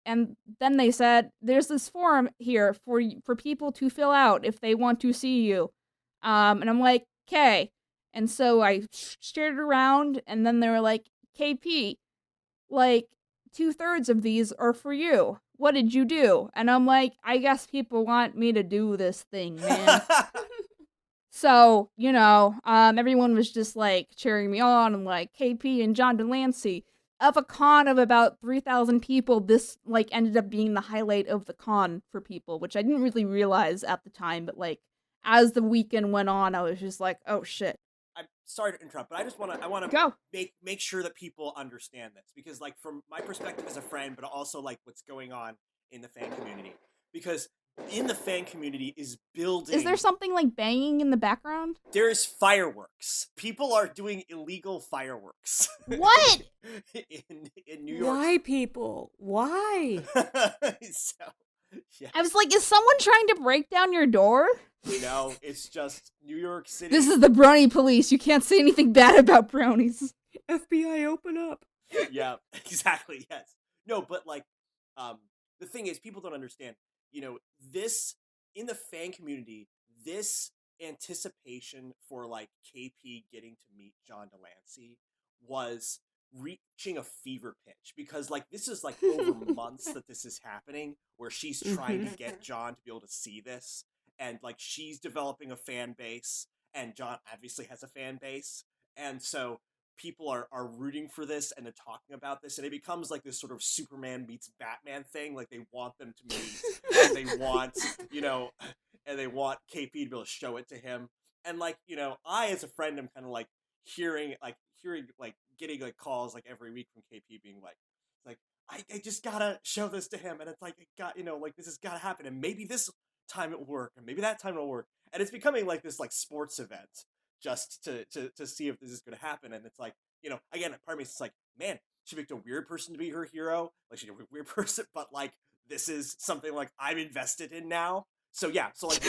and then they said, there's this form here for people to fill out if they want to see you. And I'm like, okay. And so I stared around, and then they were like, KP, like, 2/3 of these are for you. What did you do? And I'm like, I guess people want me to do this thing, man. So, everyone was just, like, cheering me on, and, like, KP and John Lancie. Of a con of about 3,000 people, this, like, ended up being the highlight of the con for people, which I didn't really realize at the time, but, like, as the weekend went on, I was just like, oh, shit. I'm sorry to interrupt, but I want to Go. make sure that people understand this, because, like, from my perspective as a friend, but also, like, what's going on in the fan community, because in the fan community is building. Is there something like banging in the background? There is fireworks. People are doing illegal fireworks. What? in New York. Why, people? Why? So, yeah. I was like, is someone trying to break down your door? No, it's just New York City. This is the brownie police. You can't say anything bad about brownies. FBI, open up. Yeah, exactly, yes. No, but, like, the thing is, people don't understand, this, in the fan community, this anticipation for, like, KP getting to meet John Delancey was reaching a fever pitch, because, like, this is, like, over months that this is happening, where she's trying to get John to be able to see this, and, like, she's developing a fan base, and John obviously has a fan base, and so people are rooting for this, and they're talking about this, and it becomes like this sort of Superman meets Batman thing. Like, they want them to meet, and they want, and they want KP to be able to show it to him. And, like, I, as a friend, am kind of like hearing, getting, like, calls, like, every week from KP being like, I just gotta show this to him, and it's like, this has gotta happen, and maybe this time it will work, and maybe that time it'll work. And it's becoming like this, like, sports event, just to see if this is going to happen. And it's like, again, part of me is like, man, she picked a weird person to be her hero. Like, she's a weird person, but, like, this is something, like, I'm invested in now. So, yeah, so, like,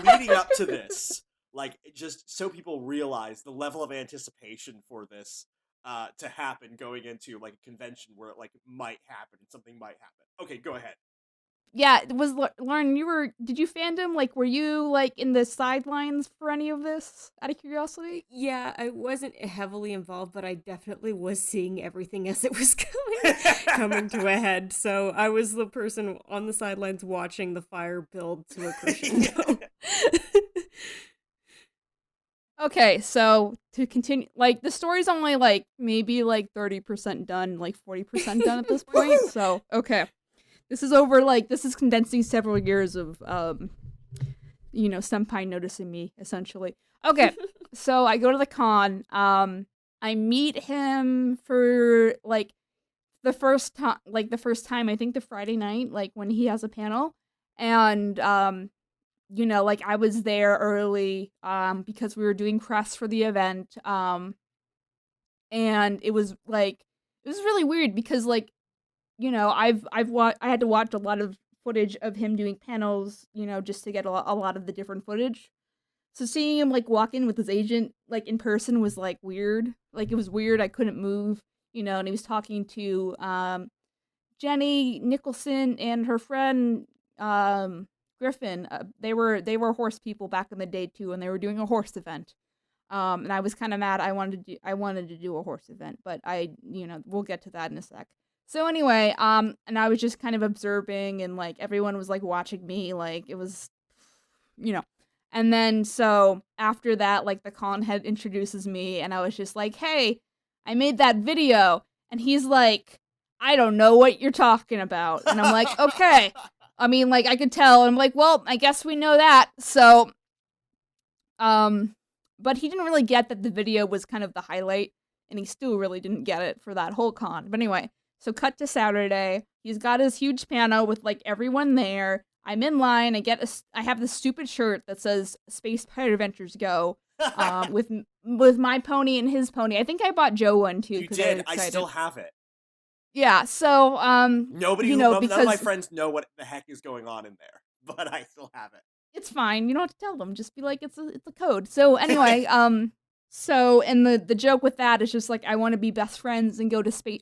leading up to this, like, just so people realize the level of anticipation for this to happen going into, like, a convention where it, like, might happen and something might happen. Okay, go ahead. Yeah, it was Lauren. Did you fandom? Like, were you, like, in the sidelines for any of this? Out of curiosity. Yeah, I wasn't heavily involved, but I definitely was seeing everything as it was coming to a head. So I was the person on the sidelines watching the fire build to a crescendo. Okay, so to continue, like, the story's only, like, maybe, like, 30% done, like, 40% done at this point. So okay. This is condensing several years of, senpai noticing me, essentially. Okay, so I go to the con. I meet him for, like, the first time, I think the Friday night, like, when he has a panel. And, like, I was there early, because we were doing press for the event. And it was really weird because, like, I had to watch a lot of footage of him doing panels, just to get a lot of the different footage. So seeing him, like, walk in with his agent, like, in person was, like, weird. Like, it was weird. I couldn't move, and he was talking to Jenny Nicholson and her friend Griffin. They were horse people back in the day too, and they were doing a horse event. And I was kind of mad. I wanted to do a horse event, but we'll get to that in a sec. So anyway, and I was just kind of observing, and, like, everyone was, like, watching me, like, it was, and then, so, after that, like, the con head introduces me, and I was just like, hey, I made that video, and he's like, I don't know what you're talking about, and I'm like, okay, I mean, like, I could tell, and I'm like, well, I guess we know that, so, but he didn't really get that the video was kind of the highlight, and he still really didn't get it for that whole con, but anyway. So cut to Saturday. He's got his huge panel with, like, everyone there. I'm in line. I have this stupid shirt that says Space Pirate Adventures Go, with my pony and his pony. I think I bought Joe one too. You did. I still have it. Yeah. So nobody, none of my friends know what the heck is going on in there, but I still have it. It's fine. You don't have to tell them. Just be like, it's a code. So anyway, So, and the joke with that is just, like, I want to be best friends and go to Space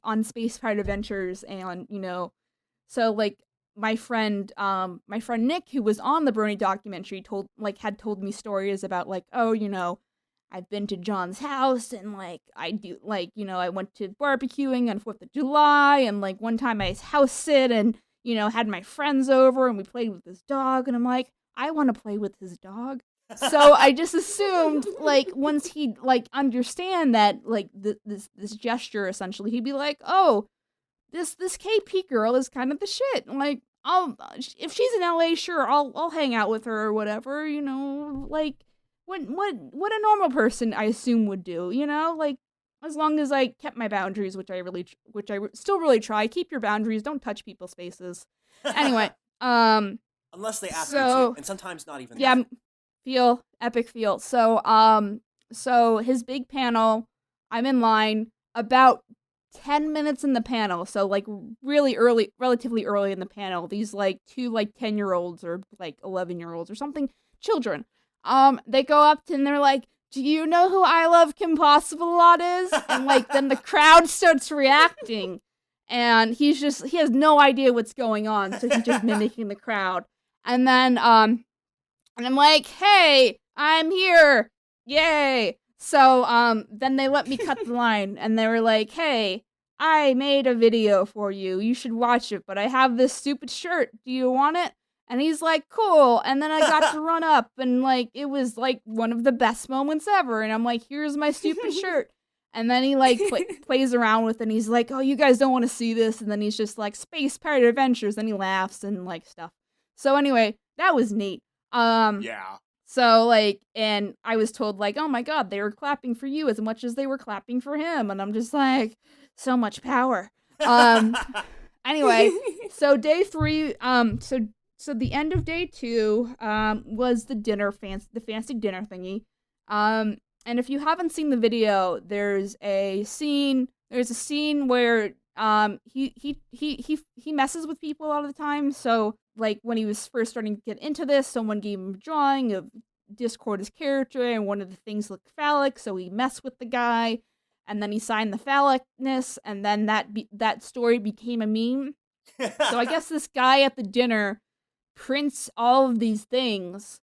Pirate Adventures and, So like my friend Nick, who was on the Bernie documentary, had told me stories about like, oh, I've been to John's house and like I do like, I went to barbecuing on 4th of July and like one time I house sit and, had my friends over and we played with his dog and I'm like, I want to play with his dog. So I just assumed like once he'd like understand that like this gesture essentially, he'd be like, oh, this KP girl is kind of the shit. Like if she's in LA, sure, I'll hang out with her or whatever, like what a normal person I assume would do, like as long as I kept my boundaries, which I still really try. Keep your boundaries, don't touch people's faces. Anyway, unless they ask you to, and sometimes not even that. Epic feel. So his big panel, I'm in line about 10 minutes in the panel, so like relatively early in the panel. These like two like 10-year-olds or like 11-year-olds or something, children. They go up to and they're like, "Do you know who I Love Kim Possible a lot is?" And like then the crowd starts reacting, and he has no idea what's going on, so he's just mimicking the crowd. And then and I'm like, "Hey, I'm here, yay!" So then they let me cut the line, and they were like, "Hey, I made a video for you. You should watch it, but I have this stupid shirt. Do you want it?" And he's like, "Cool." And then I got to run up, and like it was like one of the best moments ever. And I'm like, "Here's my stupid shirt." And then he like plays around with it, and he's like, "Oh, you guys don't want to see this." And then he's just like, "Space Pirate Adventures," and he laughs and like stuff. So anyway, that was neat. Yeah. So like, and I was told like, "Oh my god, they were clapping for you as much as they were clapping for him," and I'm just like, so much power. Anyway, so day 3, so the end of day 2, was the fancy dinner thingy. And if you haven't seen the video, there's a scene where he messes with people a lot of the time. So like when he was first starting to get into this, someone gave him a drawing of Discord as character, and one of the things looked phallic, so he messed with the guy, and then he signed the phallicness, and then that story became a meme. So I guess this guy at the dinner prints all of these things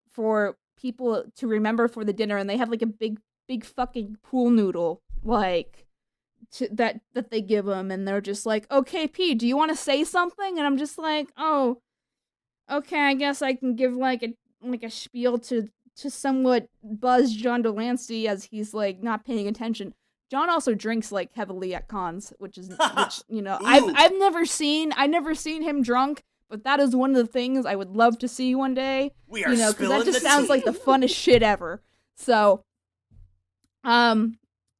for people to remember for the dinner, and they have like a big fucking pool noodle like that they give him, and they're just like, "Okay, P, do you want to say something?" And I'm just like, "Oh, okay, I guess I can give like a spiel to somewhat buzz John Delancey as he's like not paying attention." John also drinks like heavily at cons, which I've never seen him drunk, but that is one of the things I would love to see one day. We are because that just sounds tea. like the funnest shit ever. So,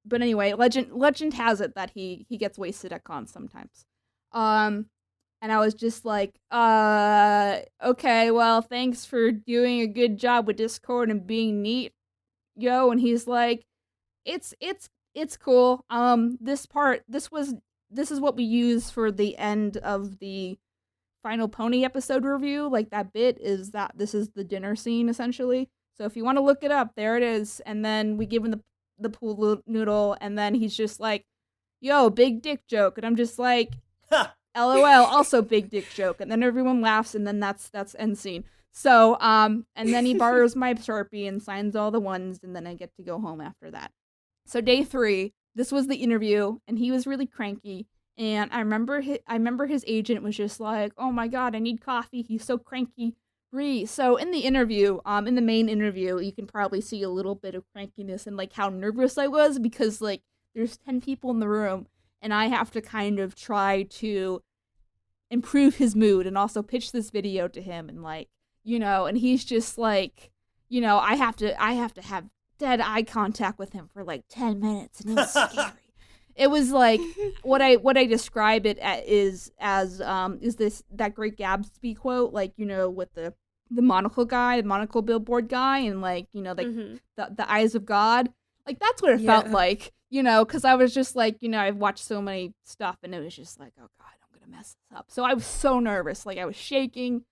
but anyway, legend has it that he gets wasted at cons sometimes. And I was just like, okay, well, thanks for doing a good job with Discord and being neat, yo. And he's like, it's cool. This is what we use for the end of the Final Pony episode review. Like that bit is that this is the dinner scene essentially. So if you want to look it up, there it is. And then we give him the pool noodle, and then he's just like, "Yo, big dick joke," and I'm just like, "LOL, also big dick joke," and then everyone laughs, and then that's end scene. So and then he borrows my Sharpie and signs all the ones, and then I get to go home after that. So day 3, this was the interview, and he was really cranky, and I remember his agent was just like, "Oh my god, I need coffee. He's so cranky." So in the interview, in the main interview, you can probably see a little bit of crankiness and like how nervous I was because like there's 10 people in the room, and I have to kind of try to improve his mood and also pitch this video to him, and like, and he's just like, I have to have dead eye contact with him for like 10 minutes, and it was scary. It was like what I describe it is that great Gatsby quote, like, with the monocle guy, the monocle billboard guy, and like, the eyes of God. Like that's what it felt like, because I was just like, I've watched so many stuff, and it was just like, oh god, I'm gonna mess this up. So I was so nervous, like I was shaking,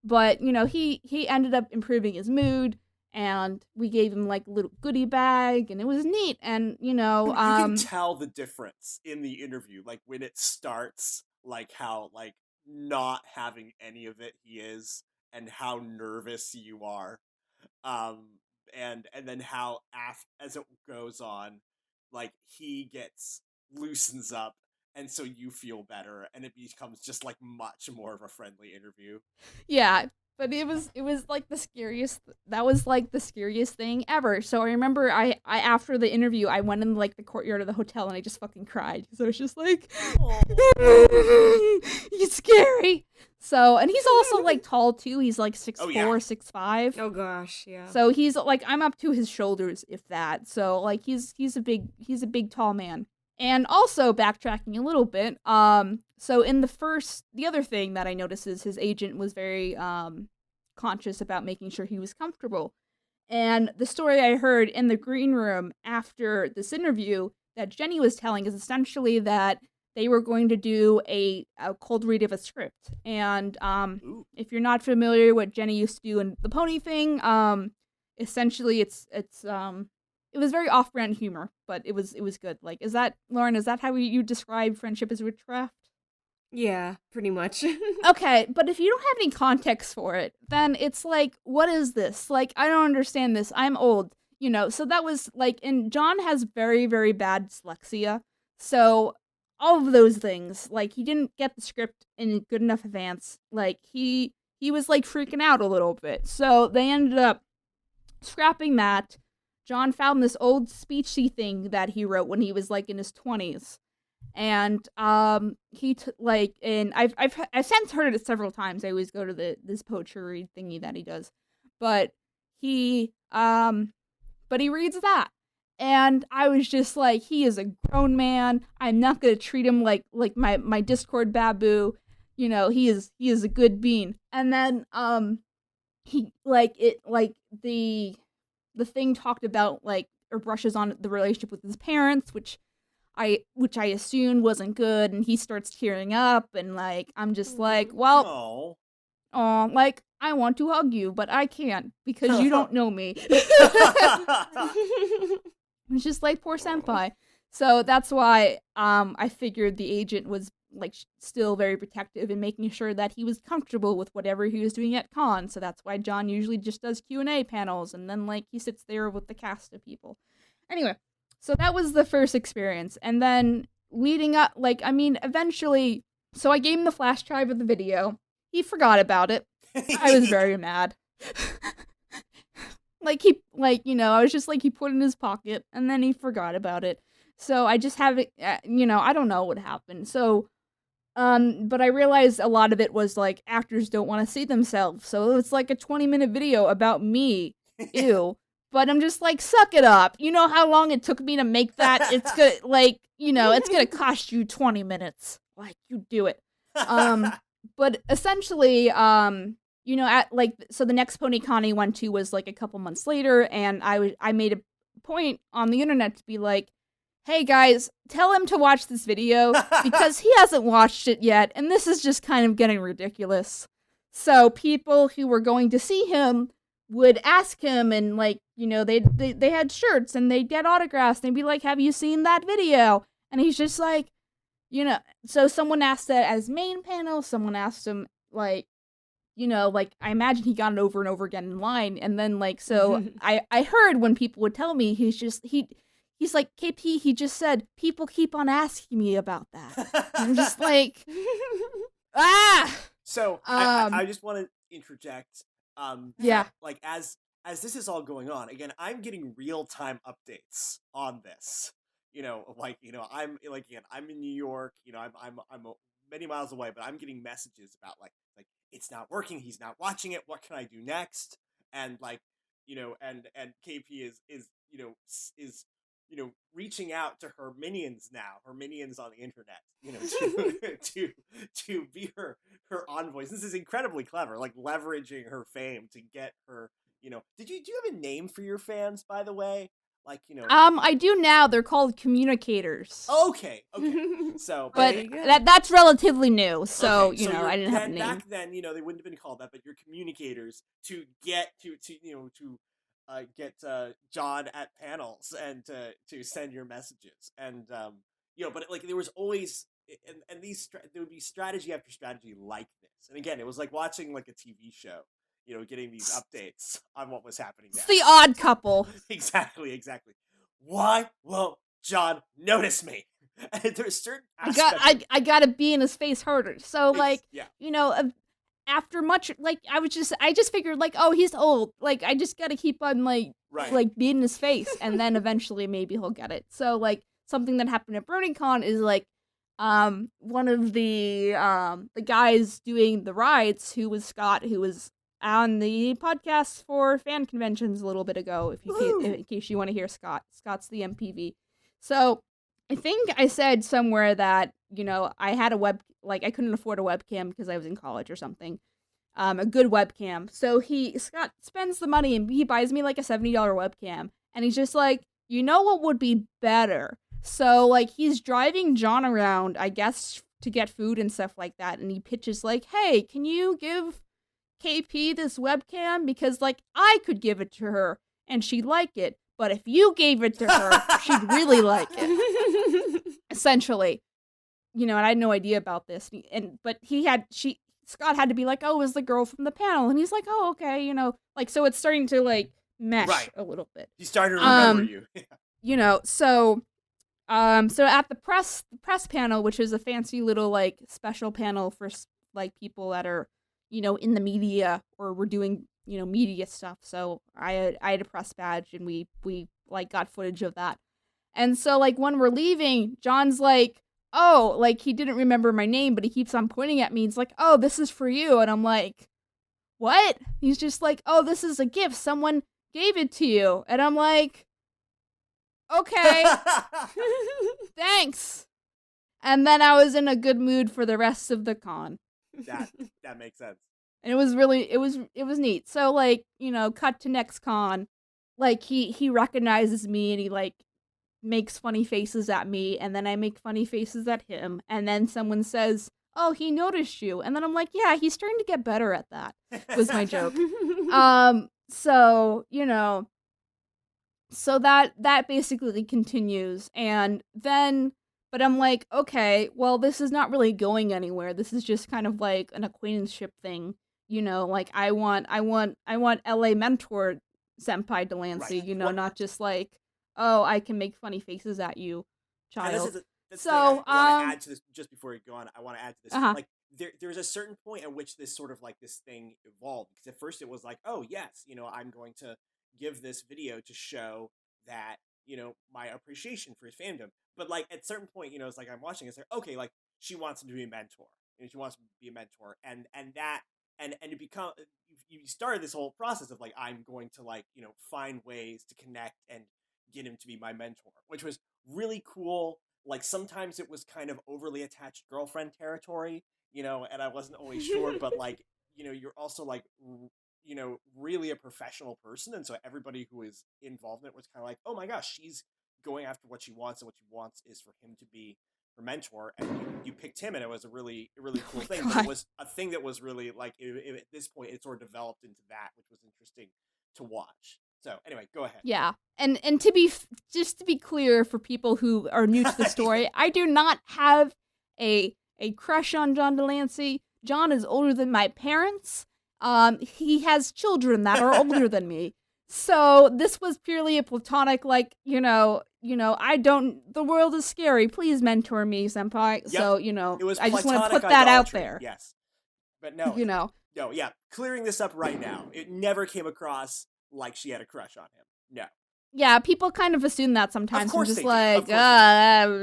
but he ended up improving his mood. And we gave him like a little goodie bag, and it was neat. And you can tell the difference in the interview, like when it starts. like how like not having any of it he is, and how nervous you are, um and then how as it goes on, like he loosens up, and so you feel better, and it becomes just like much more of a friendly interview. Yeah, but it was like the scariest. That was like the scariest thing ever. So I remember I after the interview I went in like the courtyard of the hotel and I just fucking cried. So it's just like, it's scary. So and he's also like tall too. He's like 6'4", Oh, yeah. 6'5". Oh gosh, yeah. So he's like I'm up to his shoulders if that. So like he's a big tall man. And also backtracking a little bit, so in the other thing that I noticed is his agent was very conscious about making sure he was comfortable. And the story I heard in the green room after this interview that Jenny was telling is essentially that they were going to do a cold read of a script. And if you're not familiar with what Jenny used to do in the pony thing, essentially it was very off-brand humor, but it was good. Like, Lauren, is that how you describe Friendship is Witchcraft? Yeah, pretty much. Okay, but if you don't have any context for it, then it's like, what is this? Like, I don't understand this. I'm old, So that was like, and John has very, very bad dyslexia. So all of those things, like, he didn't get the script in good enough advance. Like, he was like freaking out a little bit. So they ended up scrapping that. John found this old speechy thing that he wrote when he was like in his 20s. And and I've since heard it several times. I always go to this poetry read thingy that he does. But he reads that. And I was just like, he is a grown man. I'm not gonna treat him like my Discord babu. He is a good bean. And then the thing talked about like or brushes on the relationship with his parents, which I assumed wasn't good, and he starts tearing up, and like I'm just like, well, oh, like I want to hug you, but I can't because you don't know me. It's just like poor senpai. So that's why I figured the agent was like still very protective and making sure that he was comfortable with whatever he was doing at con. So that's why John usually just does Q&A panels, and then like he sits there with the cast of people. Anyway, so that was the first experience. And then leading up, eventually, so I gave him the flash drive of the video. He forgot about it. I was very mad. I was just like, he put it in his pocket, and then he forgot about it. So I just have it, I don't know what happened. So, but I realized a lot of it was like, actors don't want to see themselves. So it's like a 20-minute video about me. Ew. But I'm just like, suck it up. You know how long it took me to make that? It's gonna, it's gonna cost you 20 minutes. Like, you do it. But essentially, so the next PonyCon he went to was like a couple months later, and I made a point on the internet to be like, hey guys, tell him to watch this video because he hasn't watched it yet, and this is just kind of getting ridiculous. So people who were going to see him would ask him, and they had shirts and they'd get autographs, and they'd be like, have you seen that video? And he's just like, so someone asked that as main panel, someone asked him I imagine he got it over and over again in line. And then so I heard when people would tell me, he's like, KP, he just said, people keep on asking me about that. I'm just like, ah! So I just want to interject. Yeah. Like as this is all going on, again, I'm getting real-time updates on this. I'm in New York, I'm many miles away, but I'm getting messages about like it's not working, he's not watching it, what can I do next? And and KP is reaching out to her minions on the internet, to be her envoys. This is incredibly clever, like leveraging her fame to get her, do you have a name for your fans, by the way? I do now. They're called communicators. Okay. So, but that's relatively new. So, okay, I didn't have a name. Back then, they wouldn't have been called that, but you're communicators to get get John at panels and to send your messages. And but there was always and there would be strategy after strategy like this. And again, it was like watching like a TV show, getting these updates on what was happening It's next. the Odd Couple. Exactly. Why won't John notice me? And there's certain aspects. I gotta be in his face harder. So like, yeah. After much, like, I just figured like, oh, he's old. Like, I just gotta keep on like being in his face, and then eventually maybe he'll get it. So like, something that happened at BronyCon is like, one of the guys doing the rides, who was Scott, who was on the podcast for fan conventions a little bit ago. In case you want to hear Scott. Scott's the MPV. So I think I said somewhere that, I had I couldn't afford a webcam because I was in college or something. A good webcam. So Scott spends the money and he buys me like a $70 webcam. And he's just like, what would be better? So like, he's driving John around, I guess, to get food and stuff like that. And he pitches like, hey, can you give KP this webcam? Because like, I could give it to her and she'd like it. But if you gave it to her, she'd really like it. Essentially. And I had no idea about this. But Scott had to be like, oh, it was the girl from the panel. And he's like, oh, okay, like, so it's starting to like mesh a little bit. He's starting to remember you. So at the press panel, which is a fancy little like special panel for like people that are, in the media or were doing, media stuff. So I had a press badge and we like got footage of that. And so like when we're leaving, John's like, oh, like he didn't remember my name, but he keeps on pointing at me. He's like, oh, this is for you. And I'm like, what? He's just like, oh, this is a gift. Someone gave it to you. And I'm like, okay, thanks. And then I was in a good mood for the rest of the con. That makes sense. And it was really, it was neat. So like, cut to next con, like he recognizes me and he like makes funny faces at me, and then I make funny faces at him, and then someone says, oh, he noticed you. And then I'm like, yeah, he's starting to get better at that, was my joke. So, so that basically continues. And then, but I'm like, okay, well, this is not really going anywhere. This is just kind of like an acquaintanceship thing. Like I want LA mentor senpai Delancey, not just like, oh, I can make funny faces at you, child. So I want to add to this just before you go on. I want to add to this. Like there's a certain point at which this sort of like this thing evolved, because at first it was like, oh yes, I'm going to give this video to show that my appreciation for his fandom. But like at a certain point, it's like I'm watching. It's like, okay, like she wants him to be a mentor, she wants him to be a mentor, and it become you started this whole process of like, I'm going to like find ways to connect and get him to be my mentor, which was really cool. Like sometimes it was kind of overly attached girlfriend territory, and I wasn't always sure, but like, you're also like, really a professional person. And so everybody who is involved in it was kind of like, oh my gosh, she's going after what she wants, and what she wants is for him to be her mentor. And you picked him, and it was a really cool thing. But it was a thing that was really like, at this point, it sort of developed into that, which was interesting to watch. So anyway, go ahead. Yeah. And to be clear for people who are new to the story, I do not have a crush on John Delancey. John is older than my parents. He has children that are older than me. So this was purely a platonic, like, the world is scary. Please mentor me, senpai. Yep. So, it was I just want to put that out there. Yes. But no. No, yeah. Clearing this up right now. It never came across like she had a crush on him. No. Yeah, people kind of assume that sometimes. Of course I'm just they like,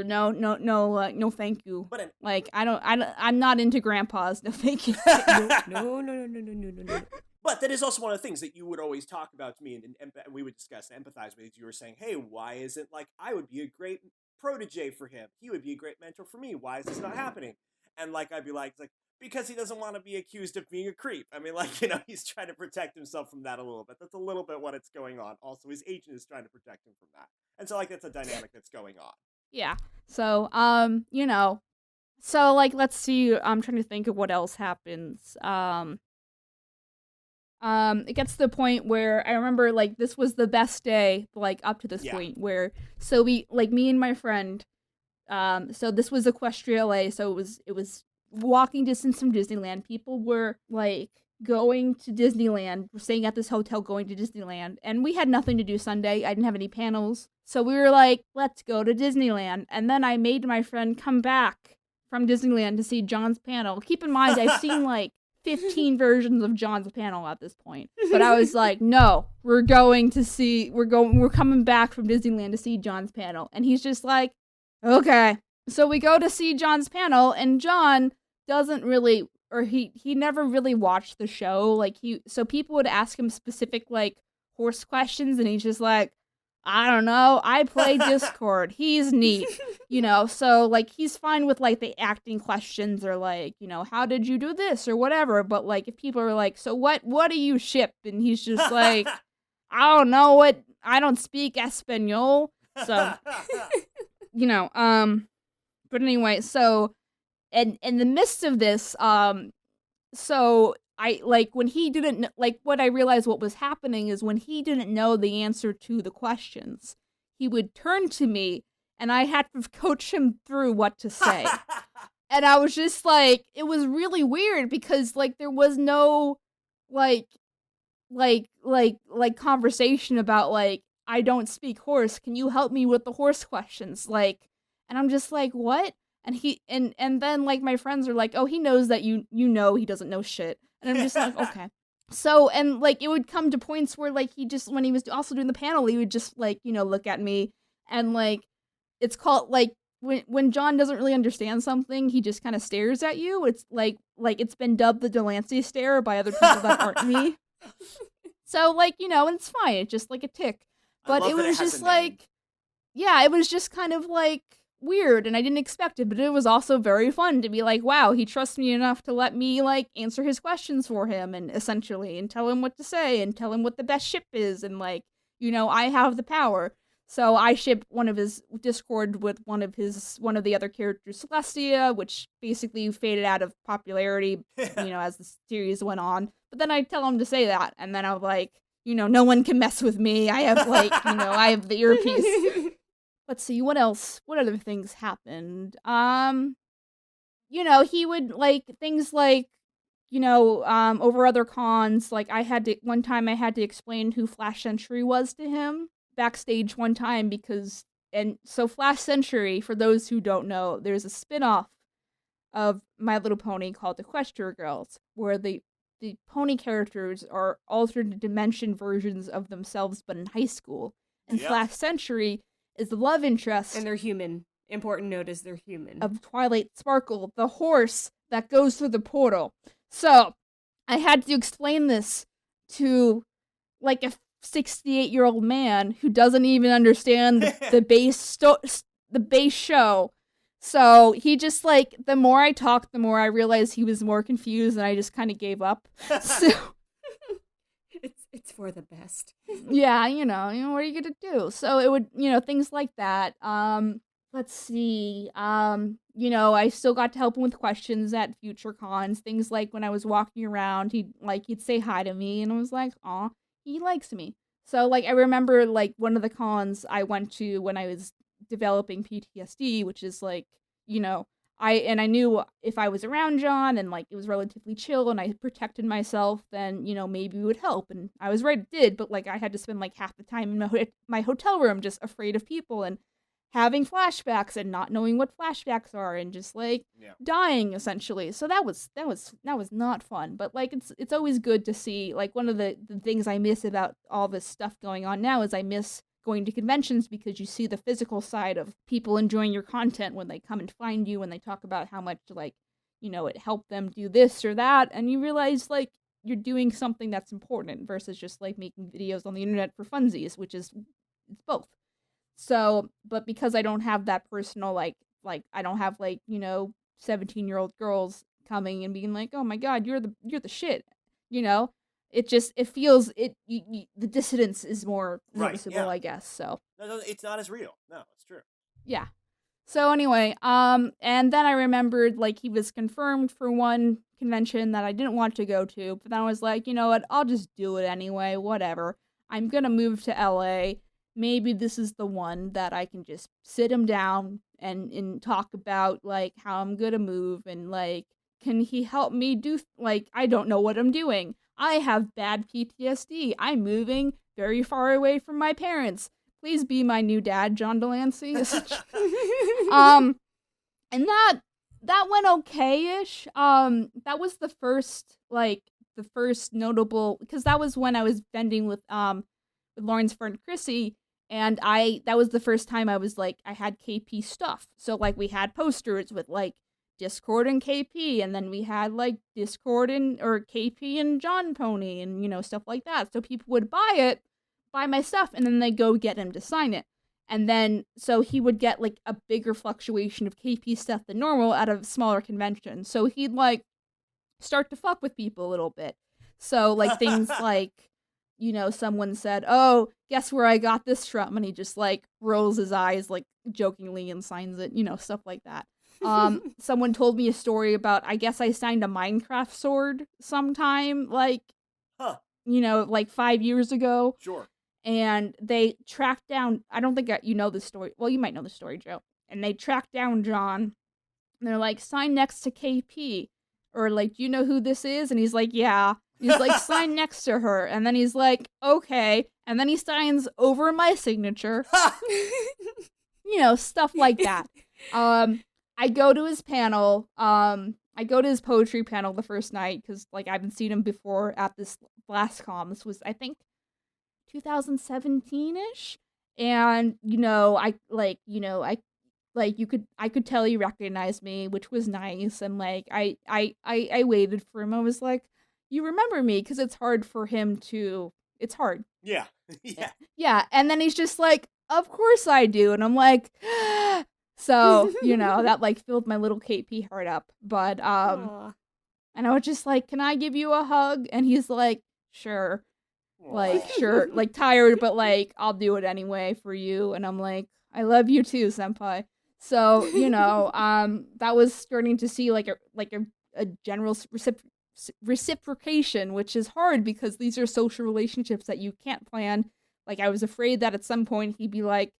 no, thank you. But I'm not into grandpas. No, thank you. No. But that is also one of the things that you would always talk about to me, and we would discuss and empathize with. You were saying, hey, why isn't, like, I would be a great protege for him. He would be a great mentor for me. Why is this not happening? And, like, I'd be like, because he doesn't want to be accused of being a creep. I mean, like, he's trying to protect himself from that a little bit. That's a little bit what it's going on. Also, his agent is trying to protect him from that. And so, like, that's a dynamic that's going on. Yeah. So, so, like, let's see. I'm trying to think of what else happens. It gets to the point where I remember, like, this was the best day, like, up to this point, where, so we, like, me and my friend, So this was Equestria LA, so it was walking distance from Disneyland. People were like going to Disneyland, we're staying at this hotel going to Disneyland, and we had nothing to do Sunday. I didn't have any panels. So we were like, let's go to Disneyland. And then I made my friend come back from Disneyland to see John's panel. Keep in mind, I've seen like 15 versions of John's panel at this point. But I was like, no, we're coming back from Disneyland to see John's panel. And he's just like, okay. So we go to see John's panel, and John doesn't really, or he never really watched the show. Like so people would ask him specific like horse questions, and he's just like, I don't know, I play Discord. He's neat, so like he's fine with like the acting questions or like, how did you do this or whatever. But like if people are like, so what do you ship? And he's just like, I don't know what, I don't speak Espanol. So, but anyway, so, and in the midst of this, so I, like, when he didn't, like, what I realized what was happening is when he didn't know the answer to the questions, he would turn to me, and I had to coach him through what to say. And I was just, like, it was really weird, because, like, there was no, like, conversation about, like, I don't speak horse, can you help me with the horse questions? Like, and I'm just like, what? And he, and then, like, my friends are like, oh, he knows that he doesn't know shit. And I'm just like, okay. So, and, like, it would come to points where, like, he just, when he was also doing the panel, he would just, like, look at me, and, like, it's called, like, when John doesn't really understand something, he just kind of stares at you. It's, like, it's been dubbed the Lancie stare by other people that aren't me. So, like, and it's fine. It's just, like, a tick. But it was just, like, yeah, it was just kind of, like, weird, and I didn't expect it, but it was also very fun to be like, wow, he trusts me enough to let me, like, answer his questions for him, and essentially, and tell him what to say, and tell him what the best ship is, and, like, I have the power. So I shipped one of his Discord with one of the other characters, Celestia, which basically faded out of popularity, as the series went on. But then I tell him to say that, and then I was like, no one can mess with me. I have, like, I have the earpiece. Let's see, what else? What other things happened? He would, like, things like, over other cons, like, one time I had to explain who Flash Sentry was to him backstage one time and so Flash Sentry, for those who don't know, there's a spin-off of My Little Pony called Equestria Girls, where the pony characters are alternate dimension versions of themselves, but in high school. And yep. Flash Sentry is the love interest. And they're human. Important note is they're human. Of Twilight Sparkle, the horse that goes through the portal. So, I had to explain this to, like, a 68-year-old man who doesn't even understand the base show. So, he just, like, the more I talked, the more I realized he was more confused, and I just kind of gave up. So... It's for the best. Yeah, what are you gonna do? So it would, things like that. Let's see. I still got to help him with questions at future cons. Things like when I was walking around, he'd say hi to me, and I was like, aw, he likes me. So, like, I remember, like, one of the cons I went to when I was developing PTSD, which is, like, I knew if I was around John and, like, it was relatively chill and I protected myself, then, maybe it would help. And I was right, it did, but, like, I had to spend, like, half the time in my hotel room just afraid of people and having flashbacks and not knowing what flashbacks are and just, like, dying, essentially. So that was not fun. But, like, it's always good to see, like, one of the things I miss about all this stuff going on now is I miss going to conventions, because you see the physical side of people enjoying your content when they come and find you, when they talk about how much, like, it helped them do this or that, and you realize, like, you're doing something that's important versus just, like, making videos on the internet for funsies, which is, it's both. So, but because I don't have that personal, like I don't have, like, 17-year-old girls coming and being like, oh my god, you're the shit, it feels, the dissidence is more noticeable, right, yeah. I guess, so. No, it's not as real. No, it's true. Yeah. So anyway, and then I remembered, like, he was confirmed for one convention that I didn't want to go to, but then I was like, you know what, I'll just do it anyway, whatever. I'm gonna move to LA. Maybe this is the one that I can just sit him down and talk about like how I'm gonna move and like, can he help me do like, I don't know what I'm doing. I have bad PTSD. I'm moving very far away from my parents. Please be my new dad, John Delancey. And that went okay-ish. That was the first notable, because that was when I was vending with Lauren's friend Chrissy, and that was the first time I was like, I had KP stuff. So like we had posters with like Discord and KP, and then we had like Discord or KP and John Pony and, you know, stuff like that. So people would buy my stuff, and then they go get him to sign it. And then, so he would get like a bigger fluctuation of KP stuff than normal at a smaller convention. So he'd like start to fuck with people a little bit. So like things like, you know, someone said, "Oh, guess where I got this from?" And he just like rolls his eyes like jokingly and signs it, you know, stuff like that. Someone told me a story about, I guess I signed a Minecraft sword sometime, like, you know, like 5 years ago. Sure. And they tracked down, I don't think you know this story. Well, you might know the story, Joe. And they tracked down John. And they're like, sign next to KP. Or like, do you know who this is? And he's like, yeah. He's like, sign next to her. And then he's like, okay. And then he signs over my signature. You know, stuff like that. I go to his panel. I go to his poetry panel the first night because like I haven't seen him before at this last con. This was, I think, 2017-ish. And, you know, I could tell he recognized me, which was nice. And like, I waited for him. I was like, you remember me? Because it's hard for him to, it's hard. Yeah. Yeah. Yeah. And then he's just like, of course I do. And I'm like, so, you know, that like filled my little KP heart up. But, Aww. and I was just like, can I give you a hug? And he's like, sure. Like, sure, like tired, but like, I'll do it anyway for you. And I'm like, I love you too, senpai. So, you know, that was starting to see like a general reciprocation, which is hard because these are social relationships that you can't plan. Like, I was afraid that at some point he'd be like,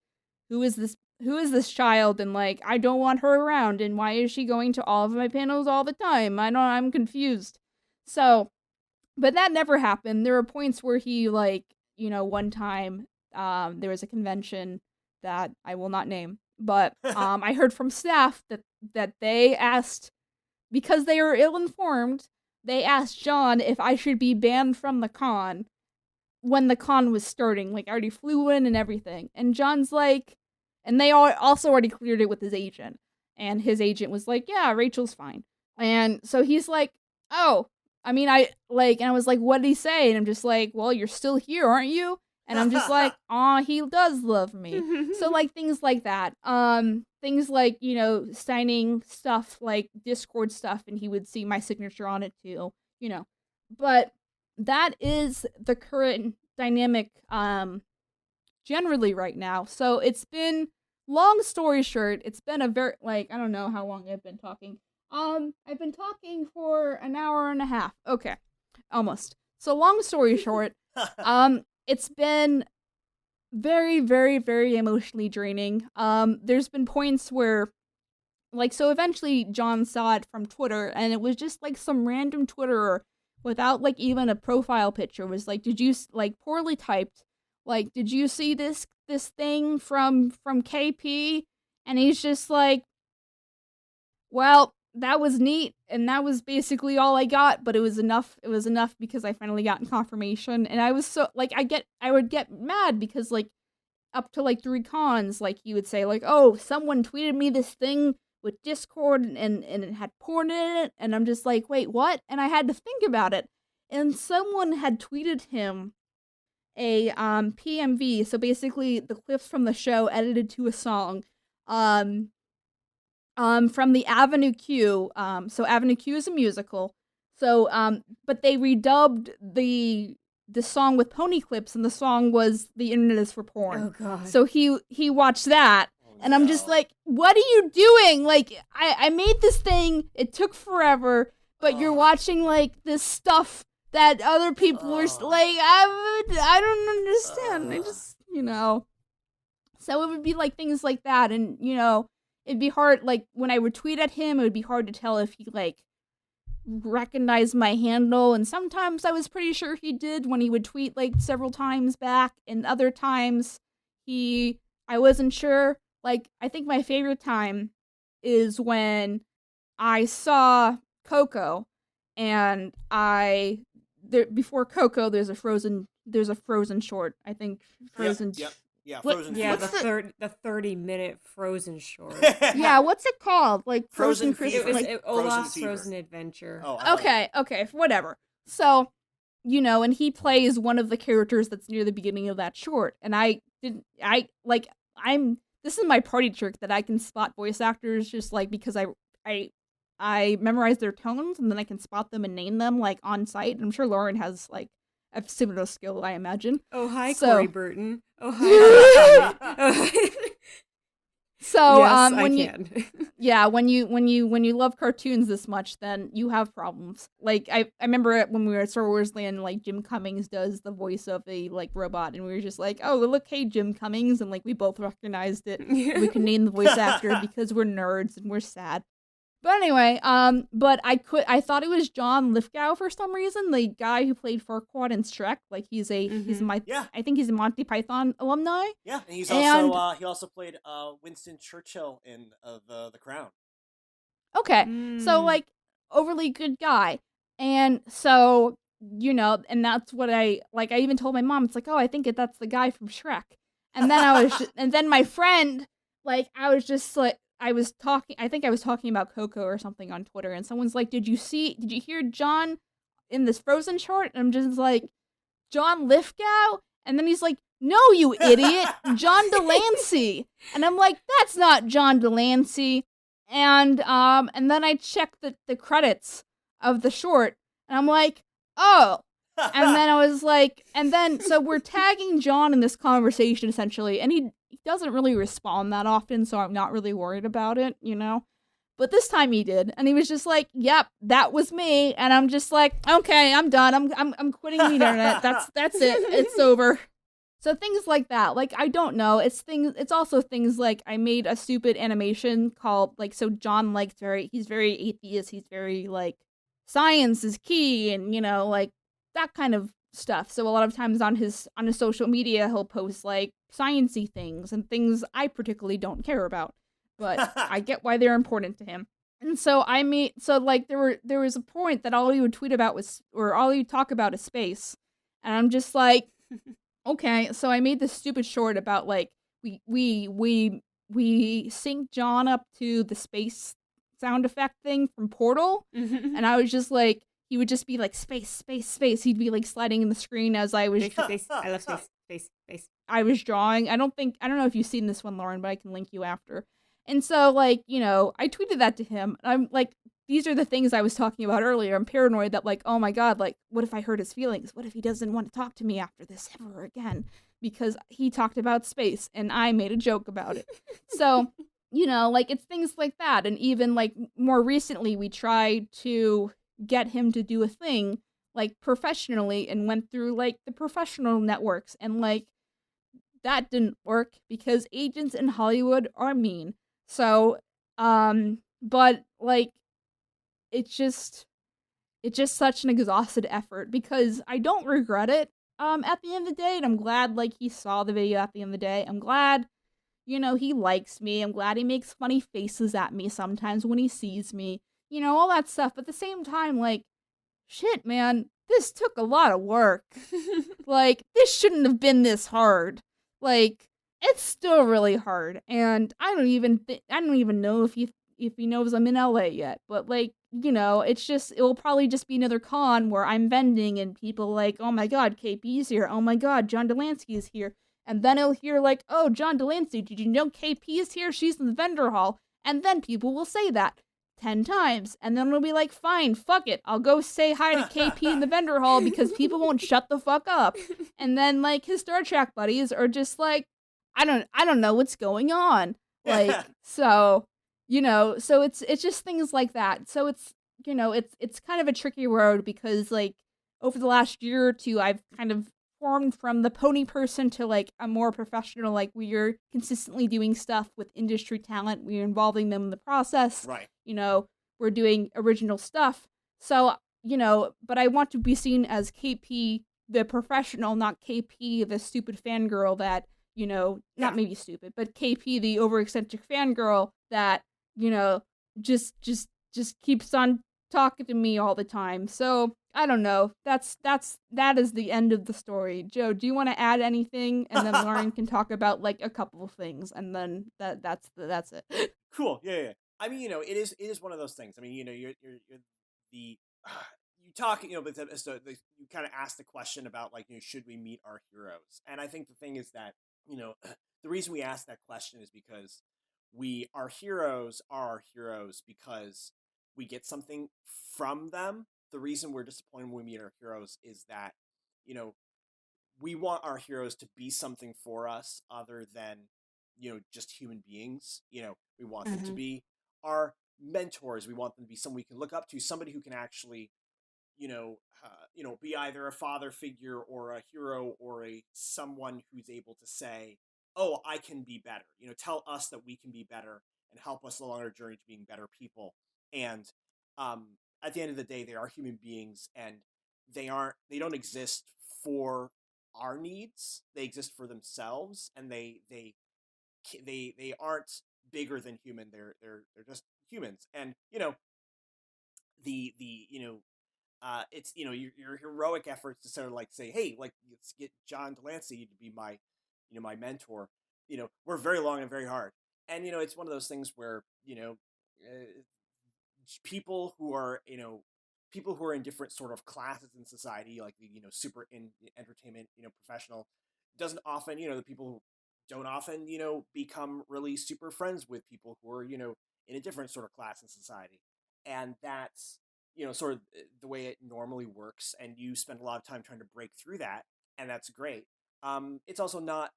who is this child? And like, I don't want her around. And why is she going to all of my panels all the time? I'm confused. So, but that never happened. There were points where he, like, you know, one time, there was a convention that I will not name, but I heard from staff that they asked, because they were ill-informed, they asked John if I should be banned from the con when the con was starting. Like, I already flew in and everything. And John's like, and they also already cleared it with his agent. And his agent was like, yeah, Rachel's fine. And so he's like, oh, I mean, and I was like, what did he say? And I'm just like, well, you're still here, aren't you? And I'm just like, aw, he does love me. So, like, things like that. Things like, you know, signing stuff, like Discord stuff, and he would see my signature on it too, you know. But that is the current dynamic, generally right now. So it's been, long story short, it's been a very, like, I don't know how long I've been talking. I've been talking for an hour and a half. Okay. Almost. So long story short, it's been very, very, very emotionally draining. There's been points where, like, so eventually John saw it from Twitter, and it was just, like, some random Twitterer without, like, even a profile picture was like, did you, like, poorly typed, like, did you see this thing from KP? And he's just like, well, that was neat, and that was basically all I got, but it was enough. It was enough because I finally got confirmation, and I was so, like, I would get mad because, like, up to, like, 3 cons, like, you would say, like, oh, someone tweeted me this thing with Discord, and it had porn in it, and I'm just like, wait, what? And I had to think about it, and someone had tweeted him a, PMV, so basically the clips from the show edited to a song, from the Avenue Q. So Avenue Q is a musical. So, but they redubbed the song with pony clips, and the song was "The Internet Is for Porn." Oh God. So he watched that, and I'm just like, what are you doing? Like, I made this thing. It took forever, but you're watching like this stuff that other people are like. I don't understand. I just, you know. So it would be like things like that, and you know. it'd be hard, like, when I would tweet at him, it would be hard to tell if he, like, recognized my handle, and sometimes I was pretty sure he did when he would tweet, like, several times back, and other times I wasn't sure. Like, I think my favorite time is when I saw Coco, and before Coco, there's a Frozen short. I think Frozen. Yep. Yeah, What- Frozen. Yeah, Fever. the 30-minute Frozen short. Yeah, what's it called? Like Frozen Christmas. Fever. Like, Olaf's Fever. Frozen Adventure. Oh, I thought- okay, whatever. So, and he plays one of the characters that's near the beginning of that short, and this is my party trick that I can spot voice actors just like because I memorize their tones and then I can spot them and name them like on site. And I'm sure Lauren has like a similar skill, I imagine. Oh, hi, So- Corey Burton. Oh, hi. Oh. So Yes, when I can. when you love cartoons this much, then you have problems. Like I remember it when we were at Star Wars Land, like Jim Cummings does the voice of a like robot, and we were just like, oh look, hey Jim Cummings, and like we both recognized it. We could name the voice actor because we're nerds and we're sad. But anyway, but I thought it was John Lithgow for some reason, the guy who played Farquaad in Shrek. Like he's Yeah. I think he's a Monty Python alumni. Yeah, and he also played Winston Churchill in the Crown. Okay, so like overly good guy, and so and that's what I even told my mom. It's like, oh, I think that's the guy from Shrek, and then and then my friend, like, I was just like. I think I was talking about Coco or something on Twitter, and someone's like, did you hear John in this Frozen short? And I'm just like, John Lithgow? And then he's like, no, you idiot, John Delancey. And I'm like, that's not John Delancey. And then I checked the credits of the short, and I'm like, oh. And then I was like, so we're tagging John in this conversation essentially, and he doesn't really respond that often, so I'm not really worried about it, But this time he did, and he was just like, "Yep, that was me," and I'm just like, "Okay, I'm done. I'm quitting the internet. That's it. It's over." So things like that, like I don't know. It's also things like I made a stupid animation called like so John he's very atheist. He's very like science is key, and like that kind of stuff. So a lot of times on his social media, he'll post like sciencey things and things I particularly don't care about, but I get why they're important to him. And so there was a point that all he would tweet about all he'd talk about is space, and I'm just like, okay. So I made this stupid short about like we sync John up to the space sound effect thing from Portal, and I was just like. He would just be like, space, space, space. He'd be like sliding in the screen as I was... Space. I love space. Space. Space. I was drawing. I don't know if you've seen this one, Lauren, but I can link you after. And so, like, I tweeted that to him. I'm like, these are the things I was talking about earlier. I'm paranoid that, like, oh my God, like, what if I hurt his feelings? What if he doesn't want to talk to me after this ever again? Because he talked about space and I made a joke about it. So, like, it's things like that. And even, like, more recently, we tried to get him to do a thing like professionally and went through like the professional networks, and like that didn't work because agents in Hollywood are mean. So but like it's just such an exhausted effort because I don't regret it at the end of the day, and I'm glad like he saw the video at the end of the day. I'm glad he likes me. I'm glad he makes funny faces at me sometimes when he sees me. All that stuff. But at the same time, like, shit, man, this took a lot of work. Like, this shouldn't have been this hard. Like, it's still really hard. And I don't even know if he knows I'm in LA yet. But, like, it will probably just be another con where I'm vending and people like, oh my God, KP's here. Oh my God, John Delancey is here. And then he'll hear like, oh, John Delancey, did you know KP is here? She's in the vendor hall. And then people will say that 10 times, and then we'll be like, fine, fuck it, I'll go say hi to KP in the vendor hall because people won't shut the fuck up. And then like his Star Trek buddies are just like, I don't know what's going on. Like, so so it's just things like that. So it's it's kind of a tricky road because like over the last year or two I've kind of transformed from the pony person to like a more professional, like we're consistently doing stuff with industry talent, we're involving them in the process. Right. We're doing original stuff. So, but I want to be seen as KP the professional, not KP the stupid fangirl that, not maybe stupid, but KP the over eccentric fangirl that, just keeps on talking to me all the time. So I don't know. That is the end of the story. Joe, do you want to add anything? And then Lauren can talk about like a couple of things, and then that's it. Cool. Yeah. I mean, it is one of those things. I mean, you're the you talk, but so you kind of ask the question about like, should we meet our heroes? And I think the thing is that, the reason we ask that question is because our heroes are our heroes because we get something from them. The reason we're disappointed when we meet our heroes is that, we want our heroes to be something for us other than, just human beings. We want them to be our mentors. We want them to be someone we can look up to, somebody who can actually, be either a father figure or a hero or someone who's able to say, oh, I can be better, tell us that we can be better and help us along our journey to being better people. And at the end of the day, they are human beings, and they don't exist for our needs. They exist for themselves, and they aren't bigger than human. They're just humans. And it's your heroic efforts to sort of like say, hey, like, let's get John Lancie to be my my mentor, we're very long and very hard. And it's one of those things where people who are in different sort of classes in society, like the super in entertainment professional, doesn't often the people who don't often become really super friends with people who are in a different sort of class in society. And that's sort of the way it normally works, and you spend a lot of time trying to break through that, and that's great. It's also not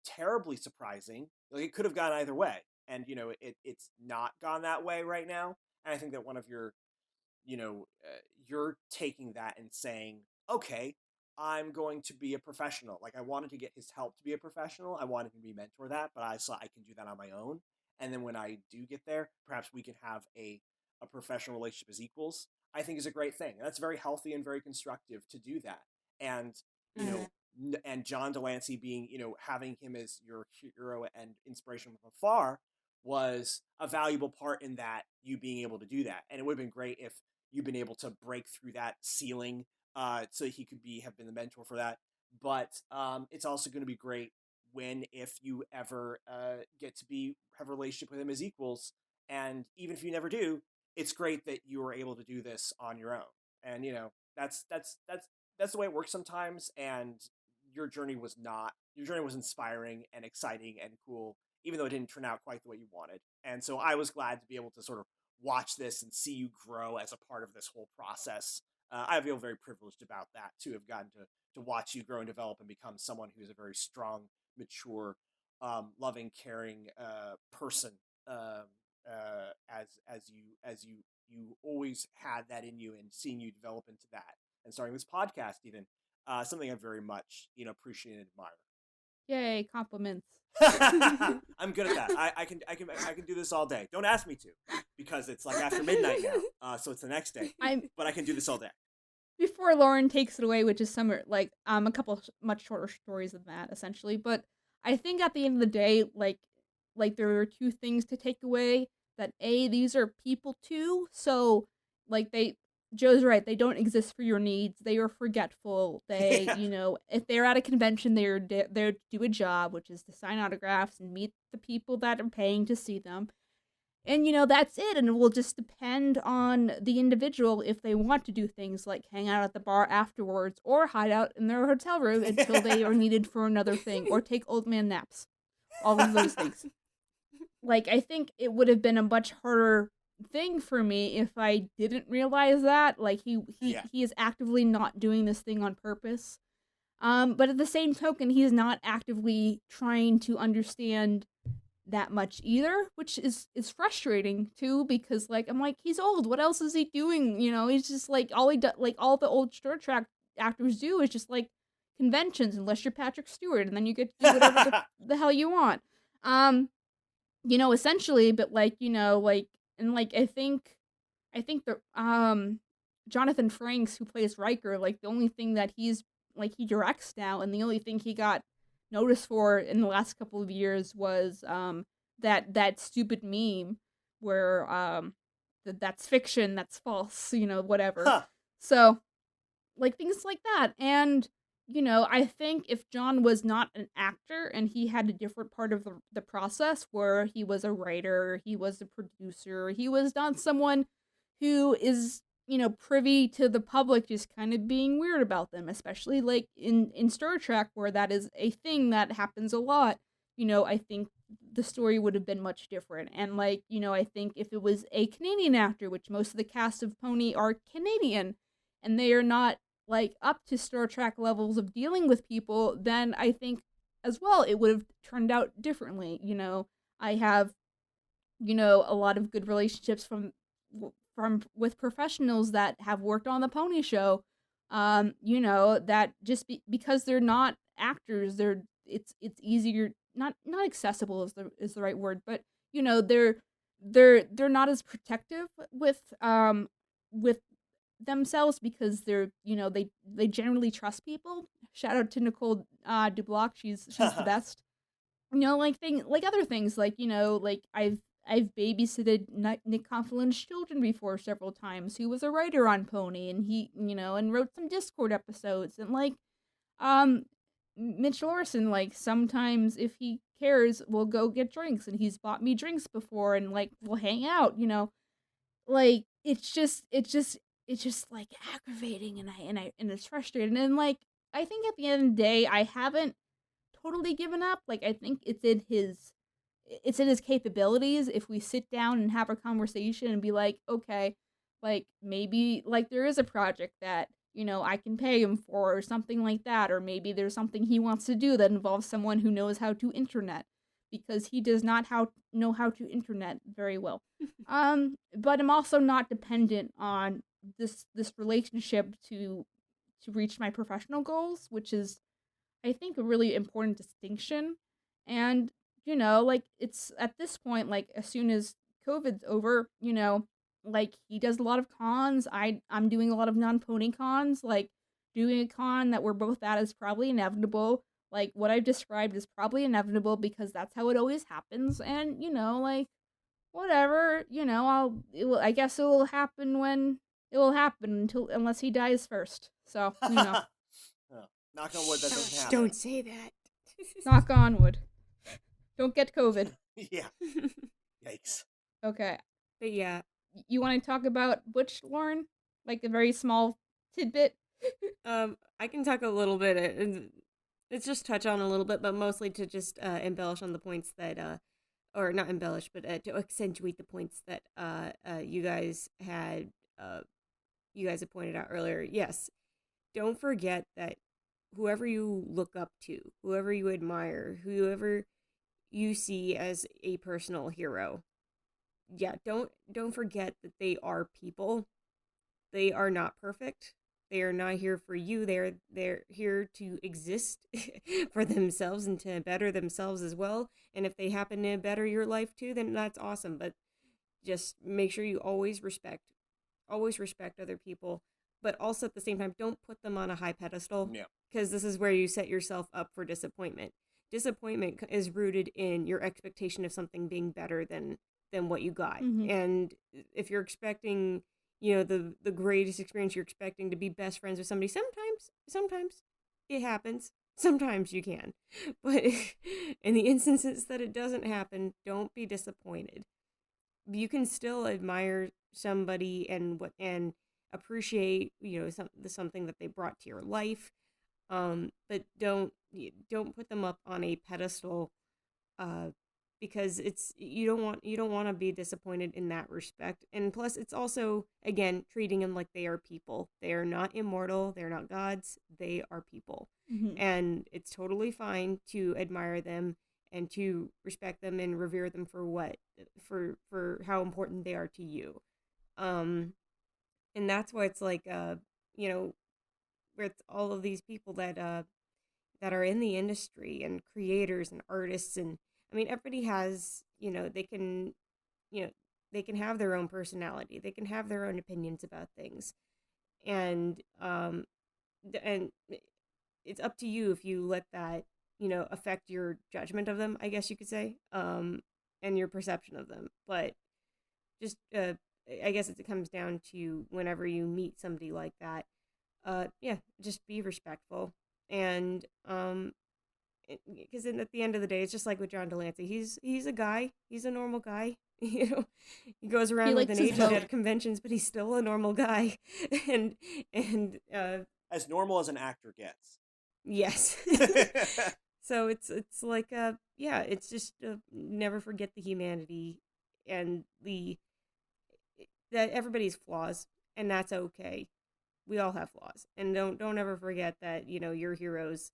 terribly surprising. Like, it could have gone either way, and it's not gone that way right now. And I think that one of your you're taking that and saying, okay, I'm going to be a professional. Like, I wanted to get his help to be a professional. I wanted him to be mentor that, but I saw I can do that on my own. And then when I do get there, perhaps we can have a professional relationship as equals. I think is a great thing. And that's very healthy and very constructive to do that. And and John Delancey being, having him as your hero and inspiration from afar was a valuable part in that, you being able to do that. And it would have been great if you've been able to break through that ceiling, so he could have been the mentor for that. But it's also going to be great if you ever get to have a relationship with him as equals. And even if you never do, it's great that you were able to do this on your own. And that's the way it works sometimes. And your journey was inspiring and exciting and cool, even though it didn't turn out quite the way you wanted. And so I was glad to be able to sort of watch this and see you grow as a part of this whole process. I feel very privileged about that, to have gotten to watch you grow and develop and become someone who's a very strong, mature, loving, caring person, as you always had that in you, and seeing you develop into that, and starting this podcast even, something I very much appreciate and admire. Yay, compliments. I'm good at that. I can do this all day. Don't ask me to, because it's like after midnight now, so it's the next day. But I can do this all day. Before Lauren takes it away, which is a couple much shorter stories than that, essentially. But I think at the end of the day, like there are two things to take away. That these are people too. So like Joe's right. They don't exist for your needs. They are forgetful. They, if they're at a convention, they're there to do a job, which is to sign autographs and meet the people that are paying to see them. And, that's it. And it will just depend on the individual if they want to do things like hang out at the bar afterwards, or hide out in their hotel room until they are needed for another thing, or take old man naps. All of those things. Like, I think it would have been a much harder thing for me if I didn't realize that. Like, he is actively not doing this thing on purpose. But at the same token, he is not actively trying to understand that much either, which is frustrating too, because like I'm like, he's old. What else is he doing? He's just like all the old Star Trek actors do is just like conventions unless you're Patrick Stewart, and then you get to do whatever the hell you want. Essentially, but and I think the Jonathan Frakes, who plays Riker, the only thing that he directs now, and the only thing he got noticed for in the last couple of years was that stupid meme where that's fiction, that's false, whatever. Huh. So things like that. And I think if John was not an actor and he had a different part of the process where he was a writer, he was a producer, he was not someone who is privy to the public just kind of being weird about them, especially in Star Trek, where that is a thing that happens a lot. I think the story would have been much different. And I think if it was a Canadian actor, which most of the cast of Pony are Canadian, and they are not up to Star Trek levels of dealing with people, then I think as well it would have turned out differently. I have a lot of good relationships with professionals that have worked on the Pony show, that just because they're not actors, it's easier, not accessible is the right word, but they're not as protective with themselves because they're they generally trust people. Shout out to Nicole Dublock, she's the best. Other things I've babysitted Nick Confelin's children before several times, who was a writer on Pony, and he and wrote some Discord episodes, and Mitch Larson, sometimes if he cares, we'll go get drinks, and he's bought me drinks before, and we'll hang out, it's just aggravating, and it's frustrating, and I think at the end of the day I haven't totally given up. I think it's in his capabilities if we sit down and have a conversation and be okay, maybe there is a project that I can pay him for, or something like that, or maybe there's something he wants to do that involves someone who knows how to internet, because he does not know how to internet very well. But I'm also not dependent on this relationship to reach my professional goals, which is, I think, a really important distinction. And it's at this point, as soon as COVID's over, he does a lot of cons. I'm doing a lot of non-Pony cons. Doing a con that we're both at is probably inevitable. What I've described is probably inevitable because that's how it always happens. And whatever, I guess it will happen when it will happen, unless he dies first. So Oh, knock on wood, that doesn't happen. Don't say that. Knock on wood. Don't get COVID. Yeah. Yikes. Okay. But yeah. You want to talk about Butch, Lauren? A very small tidbit? I can talk a little bit. Let's just touch on a little bit, but mostly to just embellish on the points that, or not embellish, but to accentuate the points that you guys had pointed out earlier. Yes, don't forget that whoever you look up to, whoever you admire, whoever you see as a personal hero, don't forget that they are people. They are not perfect. They are not here for you. They're here to exist for themselves and to better themselves as well. And if they happen to better your life too, then that's awesome. But just make sure you always respect other people. But also at the same time, don't put them on a high pedestal. Yeah. Because this is where you set yourself up for disappointment. Disappointment is rooted in your expectation of something being better than what you got. Mm-hmm. And if you're expecting, the greatest experience, you're expecting to be best friends with somebody, sometimes it happens. Sometimes you can. But in the instances that it doesn't happen, don't be disappointed. You can still admire somebody and appreciate, something that they brought to your life. But don't put them up on a pedestal, because you don't want to be disappointed in that respect. And plus, it's also, again, treating them like they are people. They are not immortal. They're not gods. They are people. Mm-hmm. And it's totally fine to admire them and to respect them and revere them for how important they are to you. And that's why it's with all of these people that that are in the industry, and creators and artists, and I mean everybody has, they can, they can have their own personality, they can have their own opinions about things, and and it's up to you if you let that, affect your judgment of them, I guess you could say, and your perception of them. But just I guess it comes down to whenever you meet somebody like that, yeah, just be respectful. And because at the end of the day, it's just like with John Delancey. He's a guy. He's a normal guy. He goes around with an agent at conventions, but he's still a normal guy. and as normal as an actor gets. Yes. So it's like yeah, it's just never forget the humanity and that everybody's flaws, and that's okay. We all have flaws, and don't ever forget that your heroes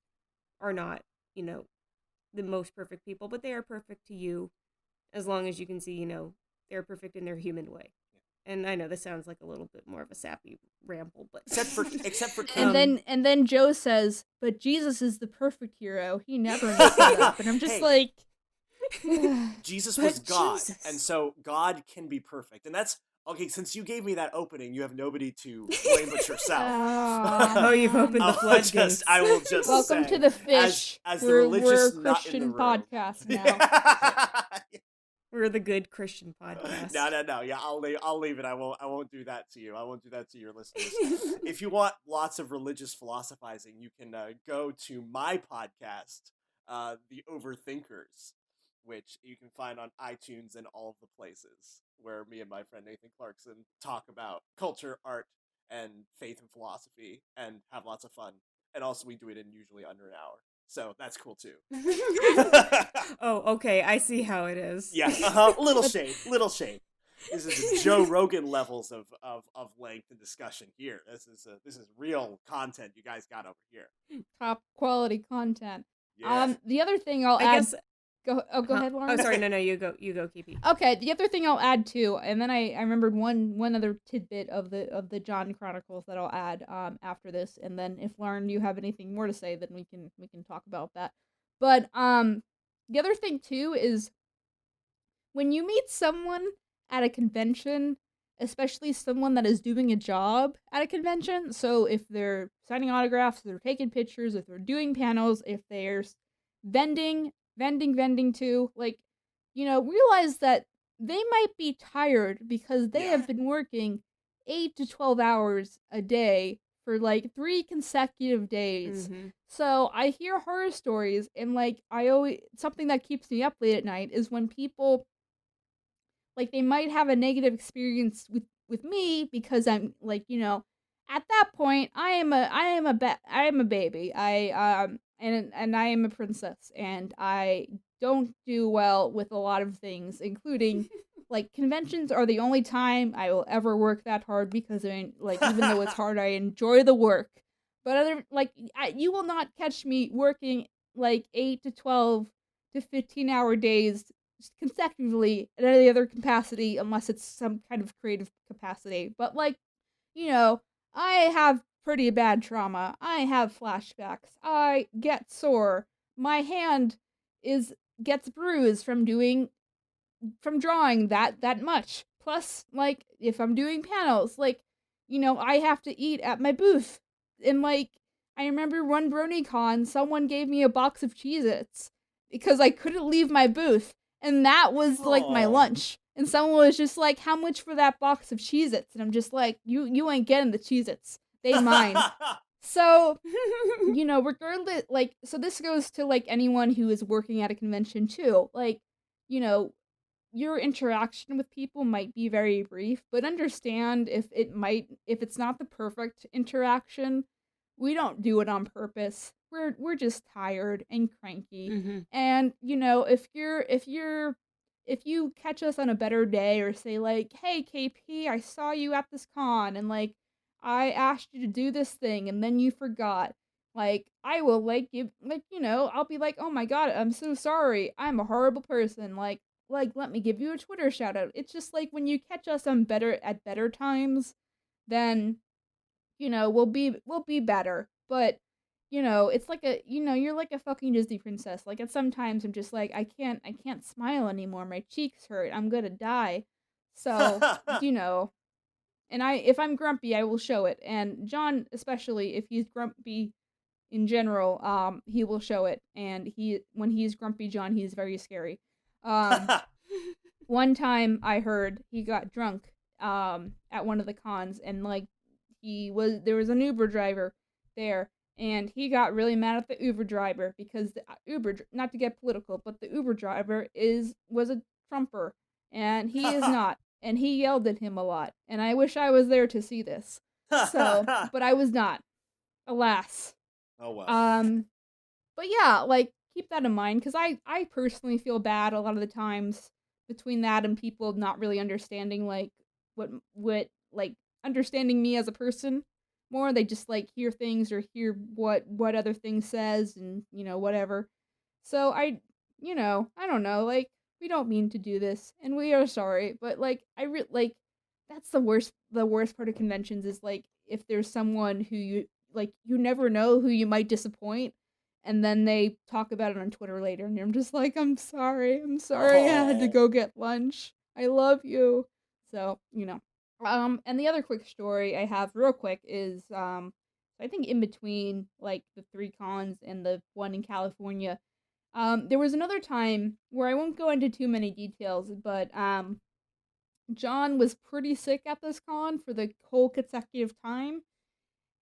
are not the most perfect people, but they are perfect to you, as long as you can see they're perfect in their human way. And I know this sounds like a little bit more of a sappy ramble, but except for and then Joe says, "But Jesus is the perfect hero. He never messes up." And I'm just like, Jesus was God, and so God can be perfect, and that's okay. Since you gave me that opening, you have nobody to blame but yourself. Oh, you've opened the floodgates. I will just welcome say, to the fish. as the we're religious a nut in Christian the room. podcast now. We're the good Christian podcast. No. Yeah, I'll leave it. I won't do that to you. I won't do that to your listeners. If you want lots of religious philosophizing, you can go to my podcast, The Overthinkers, which you can find on iTunes and all of the places where me and my friend Nathan Clarkson talk about culture, art, and faith and philosophy, and have lots of fun. And also, we do it in usually under an hour. So that's cool too. Oh, okay. I see how it is. Yeah, little shade. This is Joe Rogan levels of length and discussion here. This is real content you guys got over here. Top quality content. Yeah. The other thing I'll add. Go ahead, Lauren. Oh, sorry. No, you go, Keepy. Okay, the other thing I'll add too, and then I remembered one other tidbit of the John Chronicles that I'll add after this, and then if Lauren, you have anything more to say, then we can talk about that. But the other thing too is when you meet someone at a convention, especially someone that is doing a job at a convention, so if they're signing autographs, if they're taking pictures, if they're doing panels, if they're vending too, like, realize that they might be tired because they have been working 8 to 12 hours a day for like 3 consecutive days. Mm-hmm. So I hear horror stories, and like something that keeps me up late at night is when people, like, they might have a negative experience with me because I'm like, at that point I am a baby. And I am a princess, and I don't do well with a lot of things, including, like, conventions are the only time I will ever work that hard because, even though it's hard, I enjoy the work. But you will not catch me working, like, 8 to 12 to 15-hour days consecutively at any other capacity unless it's some kind of creative capacity. But, I have pretty bad trauma. I have flashbacks. I get sore. My hand gets bruised from drawing that much. Plus, like, if I'm doing panels, like, I have to eat at my booth. And like, I remember one BronyCon, someone gave me a box of Cheez-Its because I couldn't leave my booth. And that was like my lunch. And someone was just like, "How much for that box of Cheez-Its?" And I'm just like, you ain't getting the Cheez-Its. They mine. So, regardless, like, so this goes to, like, anyone who is working at a convention, too. Like, your interaction with people might be very brief, but understand if it's not the perfect interaction, we don't do it on purpose. We're just tired and cranky. Mm-hmm. And, if you catch us on a better day or say, like, "Hey, KP, I saw you at this con, and, like, I asked you to do this thing, and then you forgot." Like, I will, like, I'll be like, "Oh my god, I'm so sorry. I'm a horrible person. Like, let me give you a Twitter shout out." It's just like when you catch us at better times, then, we'll be better. But it's like you're like a fucking Disney princess. Like at sometimes I'm just like, I can't smile anymore. My cheeks hurt. I'm gonna die. So, and if I'm grumpy, I will show it. And John, especially if he's grumpy in general, he will show it. And when he's grumpy John, he's very scary. One time I heard he got drunk at one of the cons, and like there was an Uber driver there, and he got really mad at the Uber driver because the Uber, not to get political, but the Uber driver was a Trumper, and he is not, and he yelled at him a lot, and I wish I was there to see this. So, but I was not, alas. Oh well. But yeah, like keep that in mind, because I personally feel bad a lot of the times between that and people not really understanding like what like understanding me as a person more. They just like hear things or hear what other thing says, and whatever. So I don't know, like we don't mean to do this and we are sorry, but like like that's the worst part of conventions is like if there's someone who you never know who you might disappoint, and then they talk about it on Twitter later, and I'm just like, I'm sorry, I had to go get lunch. I love you. So, and the other quick story I have real quick is, I think in between, like, the 3 cons and the one in California, there was another time where I won't go into too many details, but, John was pretty sick at this con for the whole consecutive time.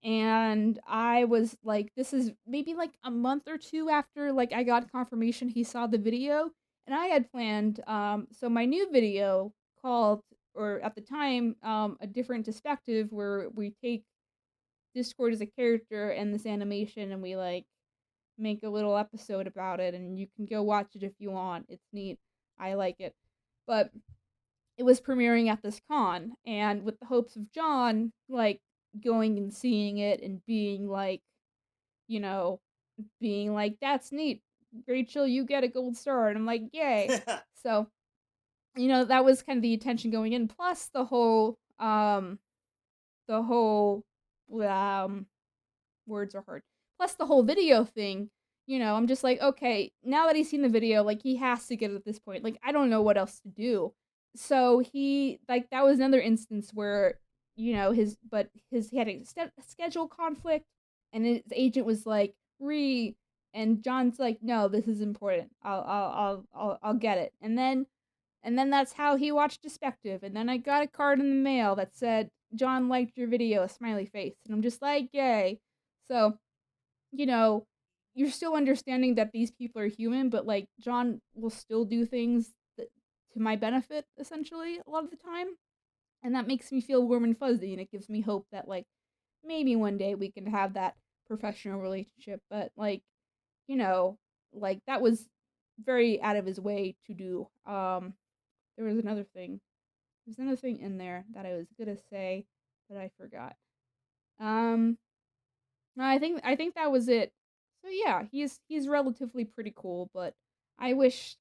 And I was like, this is maybe like a month or 2 after like I got confirmation he saw the video, and I had planned so my new video called, or at the time, a different perspective, where we take Discord as a character and this animation, and we like make a little episode about it, and you can go watch it if you want. It's neat. I like it. But it was premiering at this con, and with the hopes of John like going and seeing it and being like, that's neat, Rachel, you get a gold star, and I'm like, yay. So, that was kind of the intention going in, plus the whole words are hard, plus the whole video thing. I'm just like, okay, now that he's seen the video, like he has to get it at this point, like I don't know what else to do. So he like that was another instance where he had a schedule conflict, and his agent was like, and John's like, no, this is important. I'll get it. And then that's how he watched Perspective. And then I got a card in the mail that said, John liked your video, a smiley face. And I'm just like, yay. So, you're still understanding that these people are human, but like John will still do things to my benefit, essentially, a lot of the time. And that makes me feel warm and fuzzy, and it gives me hope that, like, maybe one day we can have that professional relationship. But, like, that was very out of his way to do. There was another thing. There's another thing in there that I was gonna say, but I forgot. I think that was it. So yeah, he's relatively pretty cool, but I wish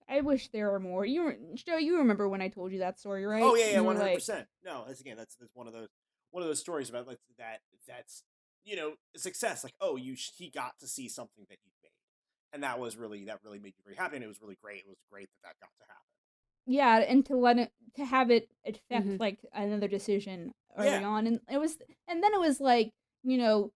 there were more. Joe, you remember when I told you that story, right? Oh yeah, 100%. No, that's one of those stories about like that's a success. Like, oh, he got to see something that he made, and that really made you very happy, and it was really great. It was great that got to happen. Yeah, and to have it affect like another decision early on, and then it was like,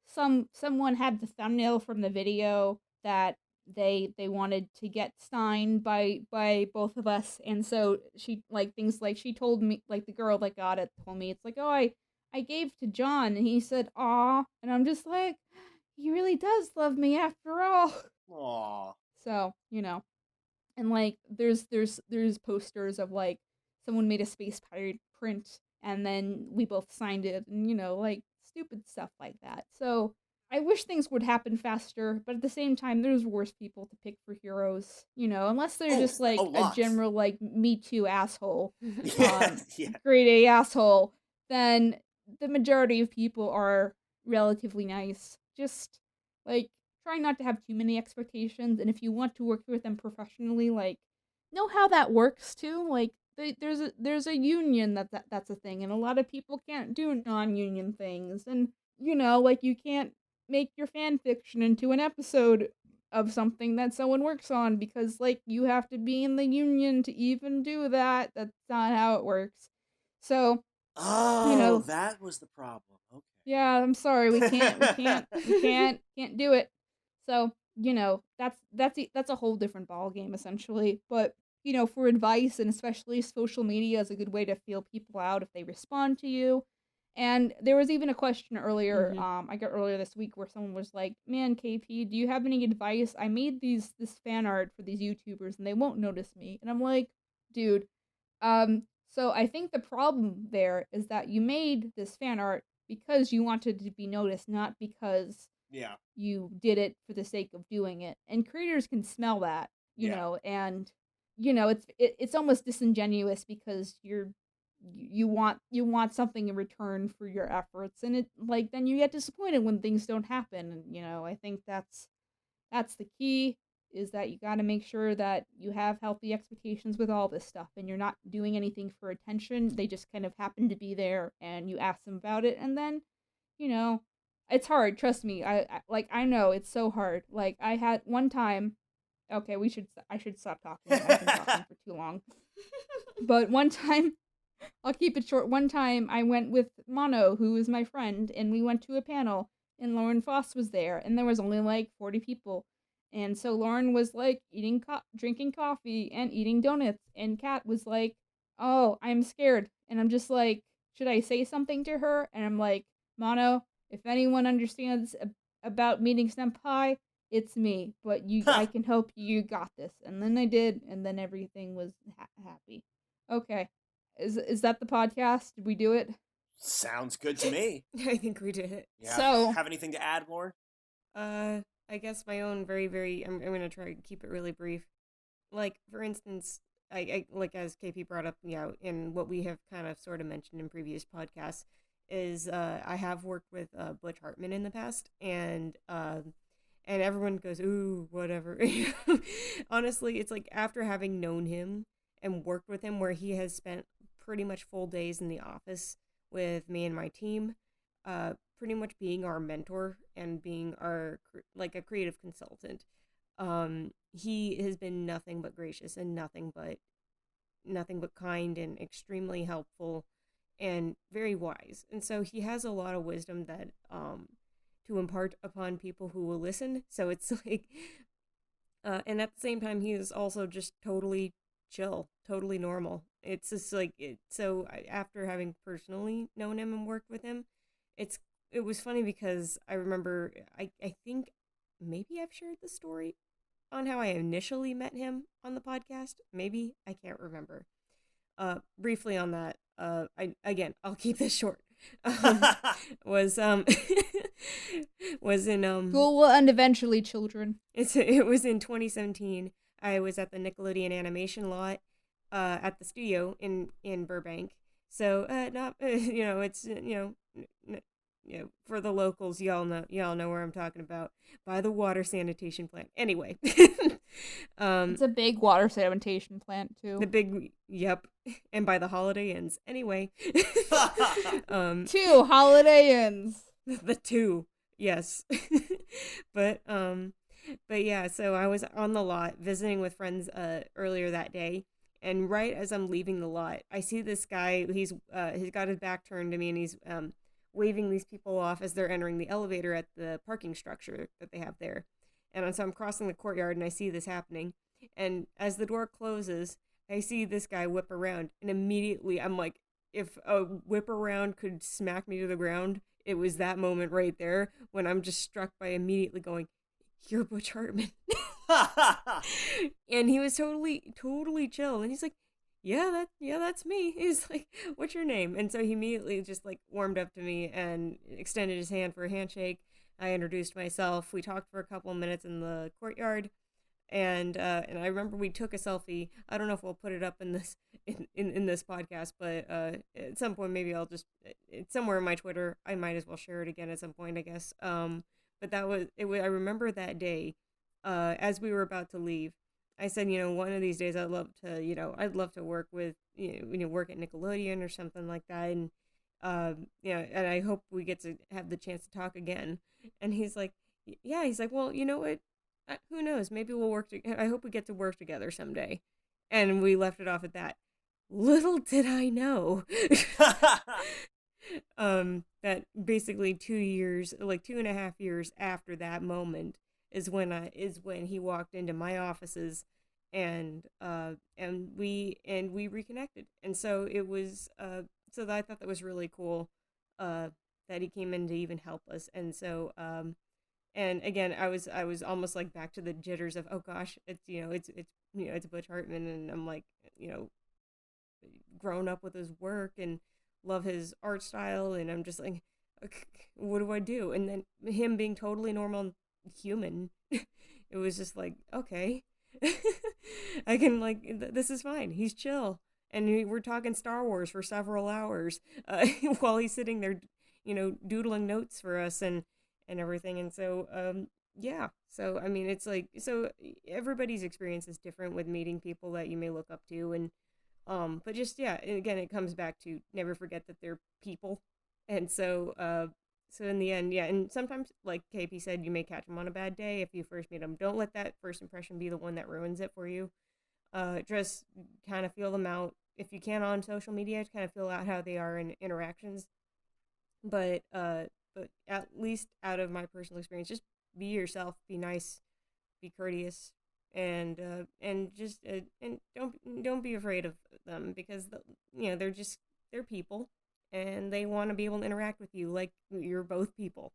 someone had the thumbnail from the video that they wanted to get signed by both of us, and so she like things like she told me, like the girl that got it told me, it's like, oh, I gave to John, and he said, aw, and I'm just like, he really does love me after all. Aw. So, and like there's posters of like someone made a space pirate print, and then we both signed it, and like stupid stuff like that. So I wish things would happen faster, but at the same time, there's worse people to pick for heroes, unless they're just like a general like Me Too asshole, grade A asshole, then the majority of people are relatively nice. Just like try not to have too many expectations, and if you want to work with them professionally, like know how that works too. Like there's a union that's a thing, and a lot of people can't do non-union things, and like you can't make your fan fiction into an episode of something that someone works on because, like, you have to be in the union to even do that. That's not how it works. So, you Oh, know, that was the problem. Okay. yeah, I'm sorry, we can't do it. So, that's a whole different ball game essentially. But, for advice and especially social media is a good way to feel people out if they respond to you. And there was even a question earlier, I got earlier this week where someone was like, "Man, KP, do you have any advice? I made this fan art for these YouTubers and they won't notice me." And I'm like, "Dude, so I think the problem there is that you made this fan art because you wanted to be noticed, not because Yeah. you did it for the sake of doing it. And creators can smell that, Yeah. and it's almost disingenuous because you want something in return for your efforts, and then you get disappointed when things don't happen. And I think that's the key, is that you got to make sure that you have healthy expectations with all this stuff and you're not doing anything for attention. They just kind of happen to be there and you ask them about it, and then you know it's hard, trust me. I know it's so hard. Like, I had one time. Okay, I should stop talking. I've been talking for too long. But one time, I'll keep it short. One time I went with Mono, who is my friend, and we went to a panel, and Lauren Foss was there, and there was only like 40 people. And so Lauren was like drinking coffee and eating donuts, and Kat was like, "Oh, I'm scared." And I'm just like, "Should I say something to her?" And I'm like, "Mono, if anyone understands about meeting senpai, it's me, but I can help you. You got this." And then I did, and then everything was happy. Okay. Is that the podcast? Did we do it? Sounds good to me. I think we did it. Yeah. So, have anything to add more? I guess my own very, very, I'm going to try to keep it really brief. Like, for instance, I like, as KP brought up, in what we have kind of sort of mentioned in previous podcasts, is I have worked with Butch Hartman in the past, and everyone goes, "Ooh, whatever." Honestly, it's like, after having known him and worked with him, where he has spent pretty much full days in the office with me and my team, pretty much being our mentor and being our like a creative consultant. He has been nothing but gracious and nothing but kind and extremely helpful and very wise. And so he has a lot of wisdom that to impart upon people who will listen. So it's like, and at the same time, he is also just totally chill, totally normal. It's just like so after having personally known him and worked with him, it was funny because I remember, I think maybe I've shared the story on how I initially met him on the podcast. Maybe, I can't remember. Briefly on that, I'll keep this short. Was was in school will end eventually, children. It was in 2017. I was at the Nickelodeon animation lot at the studio in Burbank. So not it's for the locals, y'all know where I'm talking about, by the water sanitation plant. Anyway, It's a big water sanitation plant too. The big, yep, and by the Holiday Inns. Anyway, 2 Holiday Inns. The 2, yes, but yeah. So I was on the lot visiting with friends earlier that day, and right as I'm leaving the lot, I see this guy. He's got his back turned to me, and he's waving these people off as they're entering the elevator at the parking structure that they have there. And so I'm crossing the courtyard and I see this happening. And as the door closes, I see this guy whip around. And immediately I'm like, if a whip around could smack me to the ground, it was that moment right there when I'm just struck by immediately going, "You're Butch Hartman." And he was totally, totally chill. And he's like, yeah, that's me. He's like, "What's your name?" And so he immediately just like warmed up to me and extended his hand for a handshake. I introduced myself. We talked for a couple of minutes in the courtyard, and I remember we took a selfie. I don't know if we'll put it up in this in this podcast, but at some point maybe I'll just, it's somewhere in my Twitter. I might as well share it again at some point, I guess. But that was it. I remember that day, as we were about to leave. I said, one of these days I'd love to work with, work at Nickelodeon or something like that. And And I hope we get to have the chance to talk again. And he's like, yeah, he's like, well, you know what? Who knows? Maybe we'll work. I hope we get to work together someday. And we left it off at that. Little did I know that basically 2 years, like 2.5 years after that moment, is when he walked into my offices, and we reconnected. And so it was so I thought that was really cool, that he came in to even help us. And so and again, I was almost like back to the jitters of, oh gosh, it's Butch Hartman, and I'm like, grown up with his work and love his art style, and I'm just like, okay, what do I do? And then him being totally normal human, it was just like, okay, I can, like, this is fine. He's chill, and we're talking Star Wars for several hours while he's sitting there, doodling notes for us and everything. And so yeah. So I mean, it's like, so everybody's experience is different with meeting people that you may look up to. And but just, yeah, and again, it comes back to never forget that they're people. And so in the end, yeah, and sometimes, like KP said, you may catch them on a bad day if you first meet them. Don't let that first impression be the one that ruins it for you. Just kind of feel them out if you can on social media. Kind of feel out how they are in interactions. But at least out of my personal experience, just be yourself, be nice, be courteous, and just and don't be afraid of them, because they're people, and they want to be able to interact with you like you're both people.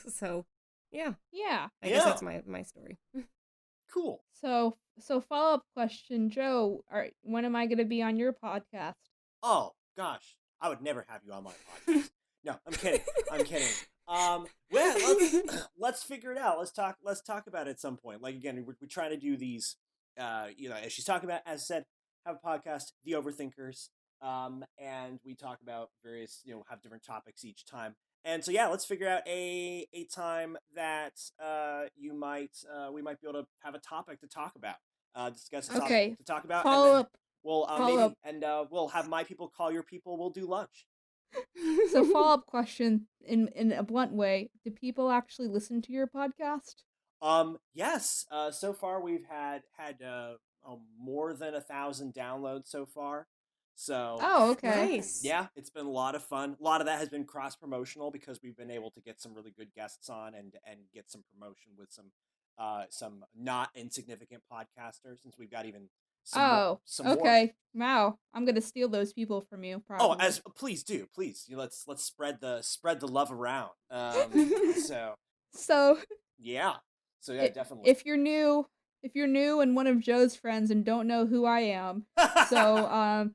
So yeah, Yeah. I guess that's my story. Cool. So follow-up question, Joe, when am I going to be on your podcast? Oh gosh, I would never have you on my podcast. No, I'm kidding. I'm kidding. Well, let's figure it out. Let's talk about it at some point. Like, again, we're trying to do these. As she's talking about, as I said, have a podcast, The Overthinkers. And we talk about various, have different topics each time. And so, yeah, let's figure out a time that we might be able to have a topic to talk about. Discuss a topic to talk about. Follow up. We'll Follow up. we'll have my people call your people. We'll do lunch. So follow-up question, in a blunt way, do people actually listen to your podcast? Yes. So far we've had more than 1,000 downloads so far. So okay. Nice. yeah, it's been a lot of fun. A lot of that has been cross promotional because we've been able to get some really good guests on and get some promotion with some not insignificant podcasters, since we've got even some okay. more. Wow, I'm gonna steal those people from you. Probably. Please do, please. Let's spread the love around. So yeah. So yeah, definitely. If you're new and one of Joe's friends and don't know who I am, so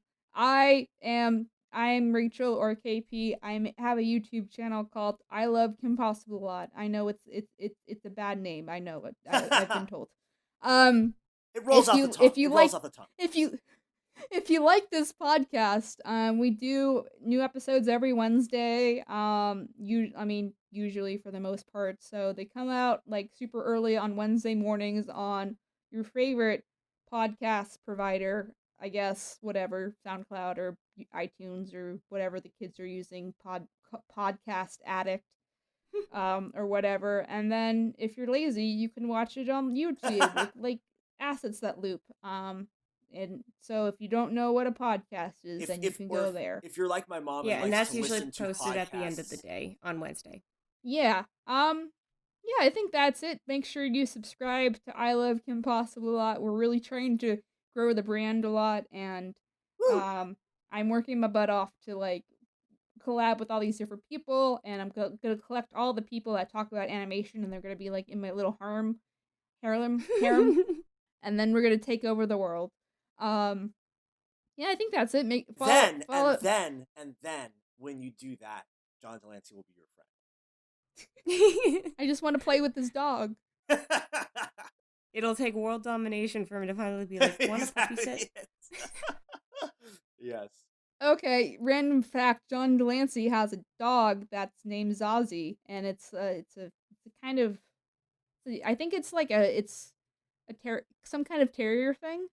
I'm Rachel, or KP. I have a YouTube channel called I Love Kim Possible a Lot. I know it's a bad name. I know it. I've been told. It rolls off the tongue. Rolls off the tongue. If you like this podcast, we do new episodes every Wednesday. Usually for the most part. So they come out like super early on Wednesday mornings on your favorite podcast provider, I guess, whatever, SoundCloud or iTunes or whatever the kids are using, Podcast Addict, or whatever. And then if you're lazy, you can watch it on YouTube with like assets that loop. And so if you don't know what a podcast is, then you can go there. If you're like my mom, and that's usually posted at the end of the day on Wednesday. Yeah. Yeah, I think that's it. Make sure you subscribe to I Love Kim Possible a Lot. We're really trying to grow the brand a lot, and I'm working my butt off to like collab with all these different people, and I'm gonna collect all the people that talk about animation, and they're gonna be like in my little harem, and then we're gonna take over the world. Yeah, I think that's it. Then when you do that, John Lancie will be your friend. I just want to play with this dog. It'll take world domination for him to finally be like, want a puppy sit? Yes. Okay, random fact, John Lancie has a dog that's named Zazie, and it's a kind of, I think it's like some kind of terrier thing,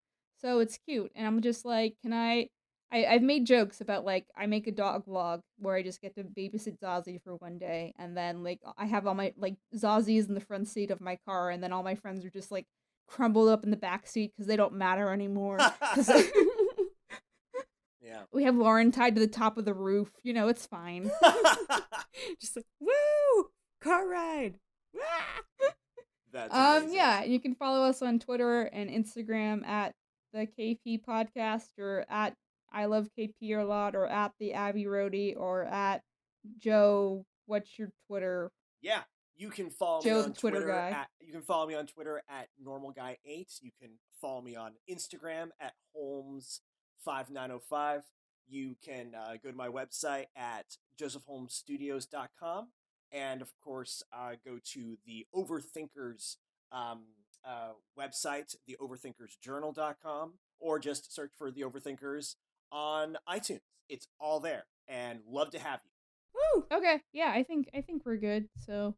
so it's cute, and I'm just like, can I I've made jokes about, like, I make a dog vlog where I just get to babysit Zazie for one day, and then, like, I have all my, like, Zazie's in the front seat of my car, and then all my friends are just, like, crumbled up in the back seat because they don't matter anymore. 'Cause Yeah. we have Lauren tied to the top of the roof. You know, it's fine. Just like, woo! Car ride! That's amazing. Yeah, you can follow us on Twitter and Instagram at the KP Podcast, or at I Love KP a Lot, or at the Abbey Roadie, or at Joe. What's your Twitter? Yeah. You can follow Joe me the on Twitter Twitter guy. You can follow me on Twitter at normalguy8. You can follow me on Instagram at Holmes5905. You can go to my website at josephholmesstudios.com, and of course go to the Overthinkers website, theoverthinkersjournal.com, or just search for the Overthinkers on iTunes. It's all there, and love to have you. Woo! Okay, yeah, I think we're good. So,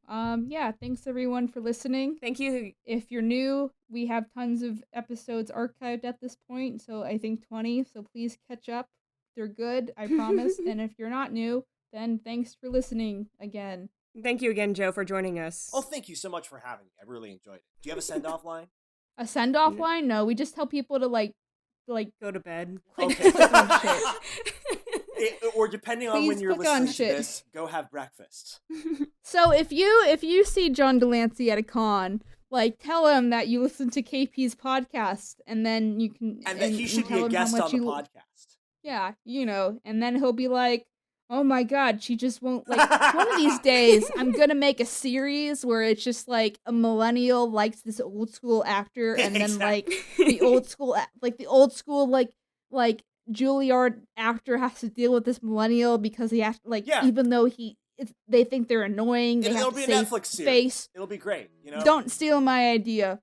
yeah, thanks everyone for listening. Thank you. If you're new, we have tons of episodes archived at this point, so I think 20, so please catch up. They're good, I promise. And if you're not new, then thanks for listening again. Thank you again, Joe, for joining us. Oh, thank you so much for having me. I really enjoyed it. Do you have a send-off line? A send-off line? No, we just tell people to like go to bed. Okay. click on shit. Or depending on Please when you're click on listening to shit. this, go have breakfast. So if you see John Delancey at a con, like, tell him that you listen to KP's podcast, and then you can And that he should be tell a him how guest much on the you- podcast. Yeah, you know, and then he'll be like, oh my god, she just won't, like, one of these days, I'm gonna make a series where it's just, like, a millennial likes this old school actor, and then, like, the old school, like, Juilliard actor has to deal with this millennial because he has, like, Yeah. even though they think they're annoying, they It'll have be to a save Netflix series. face. It'll be great, you know? Don't steal my idea.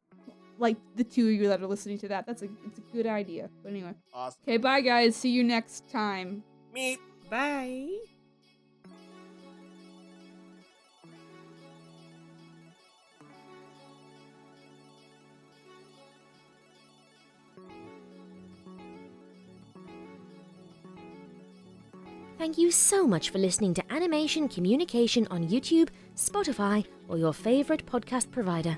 Like, the two of you that are listening to that. It's a good idea. But anyway. Awesome. Okay, bye guys. See you next time. Meet. Bye. Thank you so much for listening to Animation Communication on YouTube, Spotify, or your favorite podcast provider.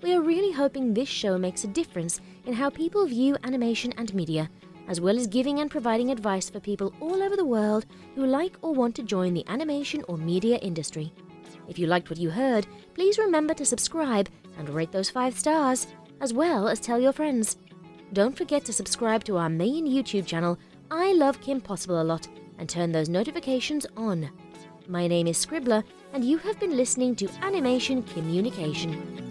We are really hoping this show makes a difference in how people view animation and media, as well as giving and providing advice for people all over the world who like or want to join the animation or media industry. If you liked what you heard, please remember to subscribe and rate those 5 stars, as well as tell your friends. Don't forget to subscribe to our main YouTube channel, I Love Kim Possible a Lot, and turn those notifications on. My name is Scribbler, and you have been listening to Animation Kimmunication.